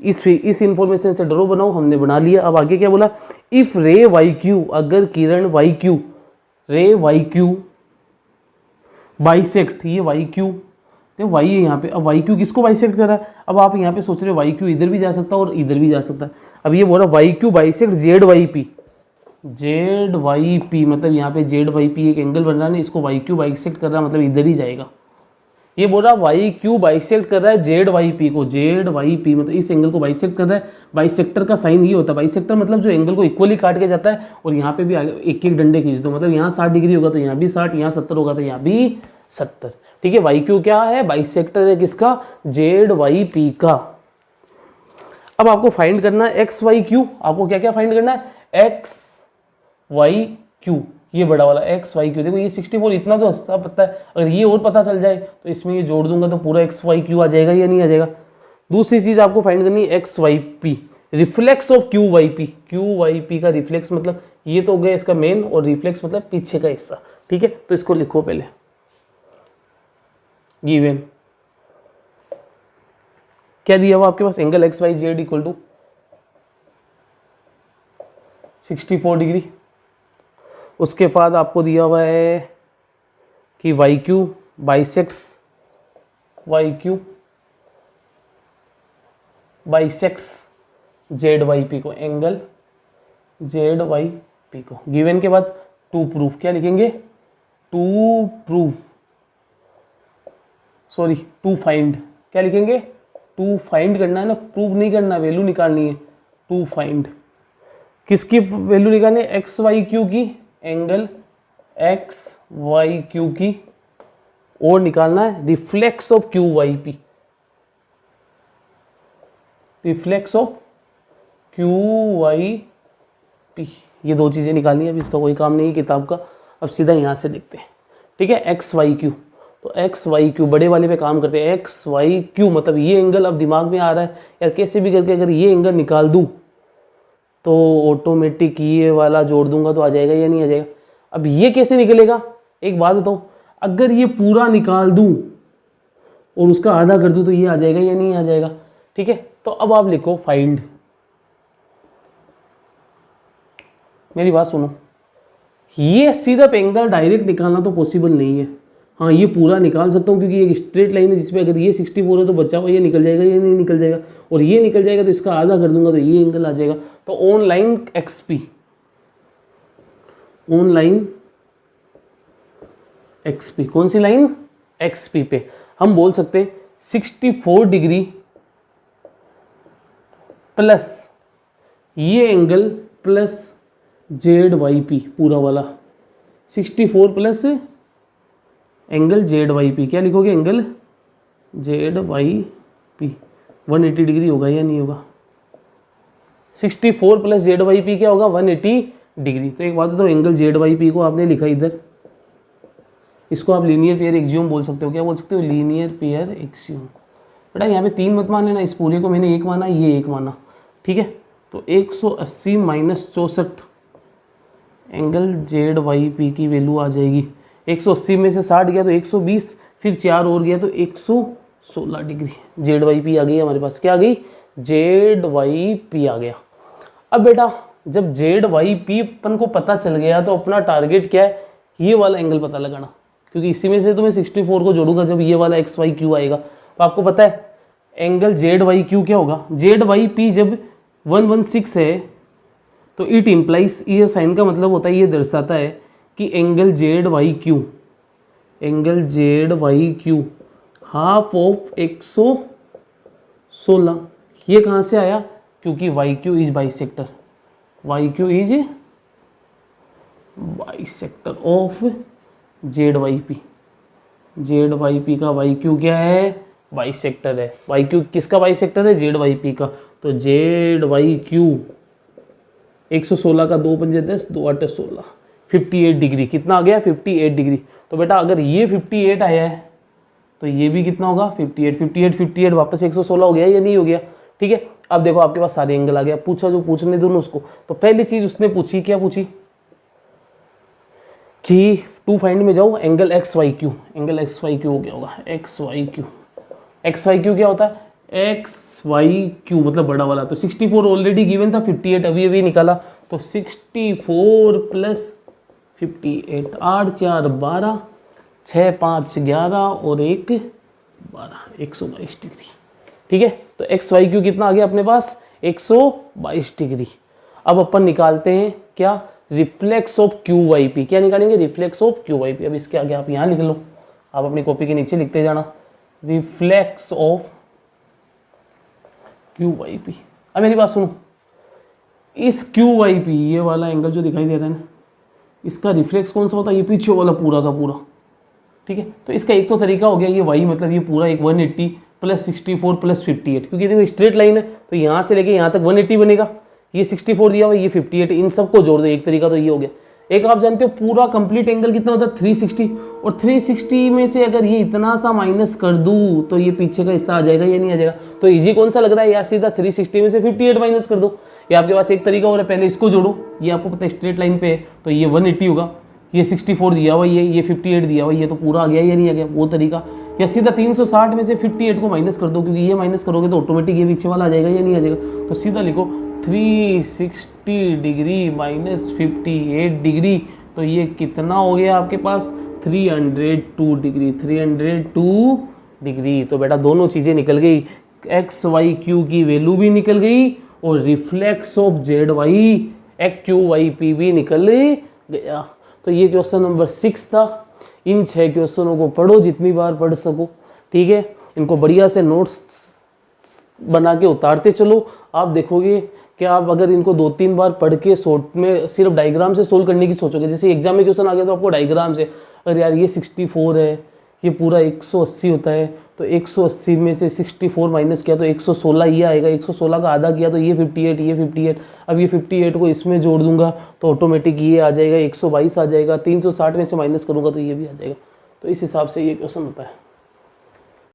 इस इंफॉर्मेशन से ड्रॉ बनाओ, हमने बना लिया। अब आगे क्या बोला, इफ रे वाई क्यू, अगर किरण वाई क्यू, रे वाई क्यू बाइसेक्ट, ये वाई क्यू तो वाई है यहाँ पे, अब वाई क्यू किसको बाइसेक्ट कर रहा है। अब आप यहाँ पे सोच रहे हो वाई क्यू इधर भी जा सकता है और इधर भी जा सकता है। अब ये बोल रहा Y Q bisect Z Y P, Z Y P मतलब यहाँ पे जेड वाई पी एक एंगल बन रहा है, इसको वाई क्यू बाइसेक्ट कर रहा है, मतलब इधर ही जाएगा। ये बोल रहा वाई क्यू बाइसेक्ट कर रहा है जेड वाई पी को, जेड वाई पी मतलब इस एंगल को बाइसेक्ट कर रहा है। बाइसेक्टर का साइन ये होता है, बाइसेक्टर मतलब जो एंगल को इक्वली काट के जाता है, और यहाँ पे भी एक एक डंडे खींच दो, मतलब यहाँ 60 डिग्री होगा तो यहाँ भी 60, यहाँ 70 होगा तो यहाँ भी 70। ठीक है, वाई क्यू क्या है बाइसेक्टर है किसका, जेड वाई पी का। अब आपको फाइंड करना है एक्स वाई क्यू, आपको क्या क्या फाइंड करना है एक्स वाई क्यू, ये बड़ा वाला एक्स वाई क्यू। देखो ये 64 इतना तो अच्छा पता है, अगर ये और पता चल जाए तो इसमें ये जोड़ दूंगा तो पूरा एक्स वाई क्यू आ जाएगा या नहीं आ जाएगा। दूसरी चीज आपको फाइंड करनी है X Y P, reflex of Q Y P, Q Y P का रिफ्लेक्स मतलब ये तो हो गया इसका मेन, और रिफ्लेक्स मतलब पीछे का हिस्सा। ठीक है, तो इसको लिखो पहले, गिवन क्या दिया हुआ आपके पास, angle X Y Z equal to 64 degree. उसके बाद आपको दिया हुआ है कि Y Q bisects Z Y P को, एंगल जेड वाई पी को। गिवन के बाद टू प्रूफ, क्या लिखेंगे, टू फाइंड, क्या लिखेंगे, टू फाइंड करना है ना, प्रूव नहीं करना, वैल्यू निकालनी है। टू फाइंड किसकी वैल्यू निकालनी है, एक्स वाई क्यू की, एंगल एक्स वाई क्यू की, और निकालना है reflex of Q Y P, reflex of Q Y P. ये दो चीजें निकालनी है, अभी इसका कोई काम नहीं है किताब का। अब सीधा यहां से देखते हैं, ठीक है। एक्स वाई क्यू, तो एक्स वाई क्यू बड़े वाले पे काम करते हैं। एक्स वाई क्यू मतलब ये एंगल अब दिमाग में आ रहा है यार, कैसे भी करके अगर ये एंगल निकाल दूं तो ऑटोमेटिक ये वाला जोड़ दूंगा तो आ जाएगा या नहीं आ जाएगा। अब ये कैसे निकलेगा, एक बात बताओ, अगर ये पूरा निकाल दूं और उसका आधा कर दूं तो ये आ जाएगा या नहीं आ जाएगा, ठीक है। तो अब आप लिखो फाइंड, मेरी बात सुनो, ये सीधा एंगल डायरेक्ट निकालना तो पॉसिबल नहीं है। हाँ, ये पूरा निकाल सकता हूँ क्योंकि एक स्ट्रेट लाइन है जिसपे अगर ये 64 है तो बच्चा हुआ ये निकल जाएगा, ये नहीं निकल जाएगा, और ये निकल जाएगा तो इसका आधा कर दूंगा तो ये एंगल आ जाएगा। तो on line XP, on line XP, कौन सी लाइन, एक्सपी पे हम बोल सकते हैं 64 डिग्री प्लस ये angle plus Z Y P पूरा वाला, 64 plus angle Z Y P, क्या लिखोगे, angle Z Y P 180 degree होगा या नहीं होगा। 64 प्लस जेड वाई पी क्या होगा, 180 डिग्री। तो एक बात है, तो एंगल जेड वाई पी को आपने लिखा इधर, इसको आप लीनियर पेयर एक्सियोम बोल सकते हो, क्या बोल सकते हो, लीनियर पेयर एक्सियोम। बेटा यहाँ पे 3 मत मान लेना, इस पूरे को मैंने 1 माना, ये 1 माना, ठीक है। तो 180 minus 64 angle Z Y P की वैल्यू आ जाएगी। 180 में से 60 गया तो 120, फिर 4 और गया तो 116 डिग्री जेड वाई पी आ गई हमारे पास। क्या आ गई, जेड वाई पी आ गया। अब बेटा जब जेड वाई पी अपन को पता चल गया तो अपना टारगेट क्या है, ये वाला एंगल पता लगाना, क्योंकि इसी में से तो मैं 64 को जोड़ूंगा जब ये वाला एक्स वाई क्यू आएगा। तो आपको पता है एंगल जेड वाई क्यू क्या होगा, जेड वाई पी जब 116 है तो इट इम्प्लाइज, ये साइन का मतलब होता है, ये दर्शाता है कि angle Z Y Q, angle Z Y Q half of 116। ये कहाँ से आया, क्योंकि Y Q is bisector, Y Q is bisector of Z Y P. Z Y P का वाई क्यू क्या है, बाइसेक्टर है। वाई क्यू किसका बाइसेक्टर है, जेड वाई पी का। तो जेड वाई क्यू 116 का 2 पंजे 10, 2 8 16, 58 डिग्री। कितना आ गया, 58 डिग्री। तो बेटा अगर ये 58 आया है तो ये भी कितना होगा, 58, 58, 58 वापस 116 हो गया या नहीं हो गया, ठीक है। अब देखो आपके पास सारे एंगल आ गया, पूछा जो पूछने दोनों उसको। तो पहली चीज उसने पूछी, क्या पूछी कि टू फाइंड में जाओ angle X Y Q, angle X Y Q हो गया होगा, X Y Q. X Y Q क्या होता है, एक्स वाई क्यू मतलब बड़ा वाला। तो 64 ऑलरेडी गिवन था, 58 अभी अभी निकाला, तो 64 प्लस 58, 8 4 12, 6 5 11 और 1 12, 122 डिग्री, ठीक है। तो एक्स वाई क्यू कितना आ गया अपने पास, 122 डिग्री। अब अपन निकालते हैं क्या, reflex of Q Y P. क्या निकालेंगे, reflex of Q Y P. अब इसके आगे आप यहाँ लिख लो, आप अपनी कॉपी के नीचे लिखते जाना, reflex of Q Y P. अब मेरी बात सुनो, इस क्यू वाई पी ये वाला एंगल जो दिखाई दे रहा है ना, इसका रिफ्लेक्स कौन सा होता है, ये पीछे वाला पूरा का पूरा, ठीक है। तो इसका एक तो तरीका हो गया, ये वाई मतलब ये पूरा एक 180 प्लस 64 प्लस 58, क्योंकि देखो स्ट्रेट लाइन है तो यहाँ से लेके यहाँ तक 180 बनेगा, ये 64 दिया हुआ, ये 58, इन सबको जोड़ दो। एक तरीका तो ये हो गया। एक आप जानते हो पूरा कंप्लीट एंगल कितना होता है, 360, और 360 में से अगर ये इतना सा माइनस कर दूं तो ये पीछे का हिस्सा आ जाएगा या नहीं आ जाएगा। तो इजी कौन सा लग रहा है यार, सीधा 360 में से 58 माइनस कर दो। ये आपके पास एक तरीका हो रहा है, पहले इसको जोड़ो, ये आपको पता है स्ट्रेट लाइन पे है तो ये 180 होगा, ये 64 दिया हुआ, ये 58 दिया हुआ, ये तो पूरा आ गया या नहीं आ गया, वो तरीका। या सीधा 360 में से 58 को माइनस कर दो, क्योंकि ये माइनस करोगे तो ऑटोमेटिक ये पीछे वाला आ जाएगा या नहीं आ जाएगा। तो सीधा लिखो 360 डिग्री माइनस 58 डिग्री, तो ये कितना हो गया आपके पास, 302 डिग्री, 302 डिग्री। तो बेटा दोनों चीज़ें निकल गई, एक्स वाई क्यू की वैल्यू भी निकल गई और reflex of Z Y X Q Y P भी निकल गया। तो ये क्वेश्चन नंबर 6 था। इन 6 क्वेश्चनों को पढ़ो जितनी बार पढ़ सको, ठीक है। इनको बढ़िया से नोट्स बना के उतारते चलो। आप देखोगे कि आप अगर इनको 2-3 बार पढ़ के शॉर्ट में सिर्फ डायग्राम से सोल्व करने की सोचोगे, जैसे एग्जाम में क्वेश्चन आ गया तो आपको डायग्राम से, अगर यार ये 64 है, ये पूरा 180 होता है, तो 180 में से 64 माइनस किया तो 116 ये आएगा, 116 का आधा किया तो ये 58, ये 58। अब ये 58 को इसमें जोड़ दूंगा तो ऑटोमेटिक ये आ जाएगा, 122 आ जाएगा, 360 में से माइनस करूँगा तो ये भी आ जाएगा। तो इस हिसाब से ये क्वेश्चन होता है।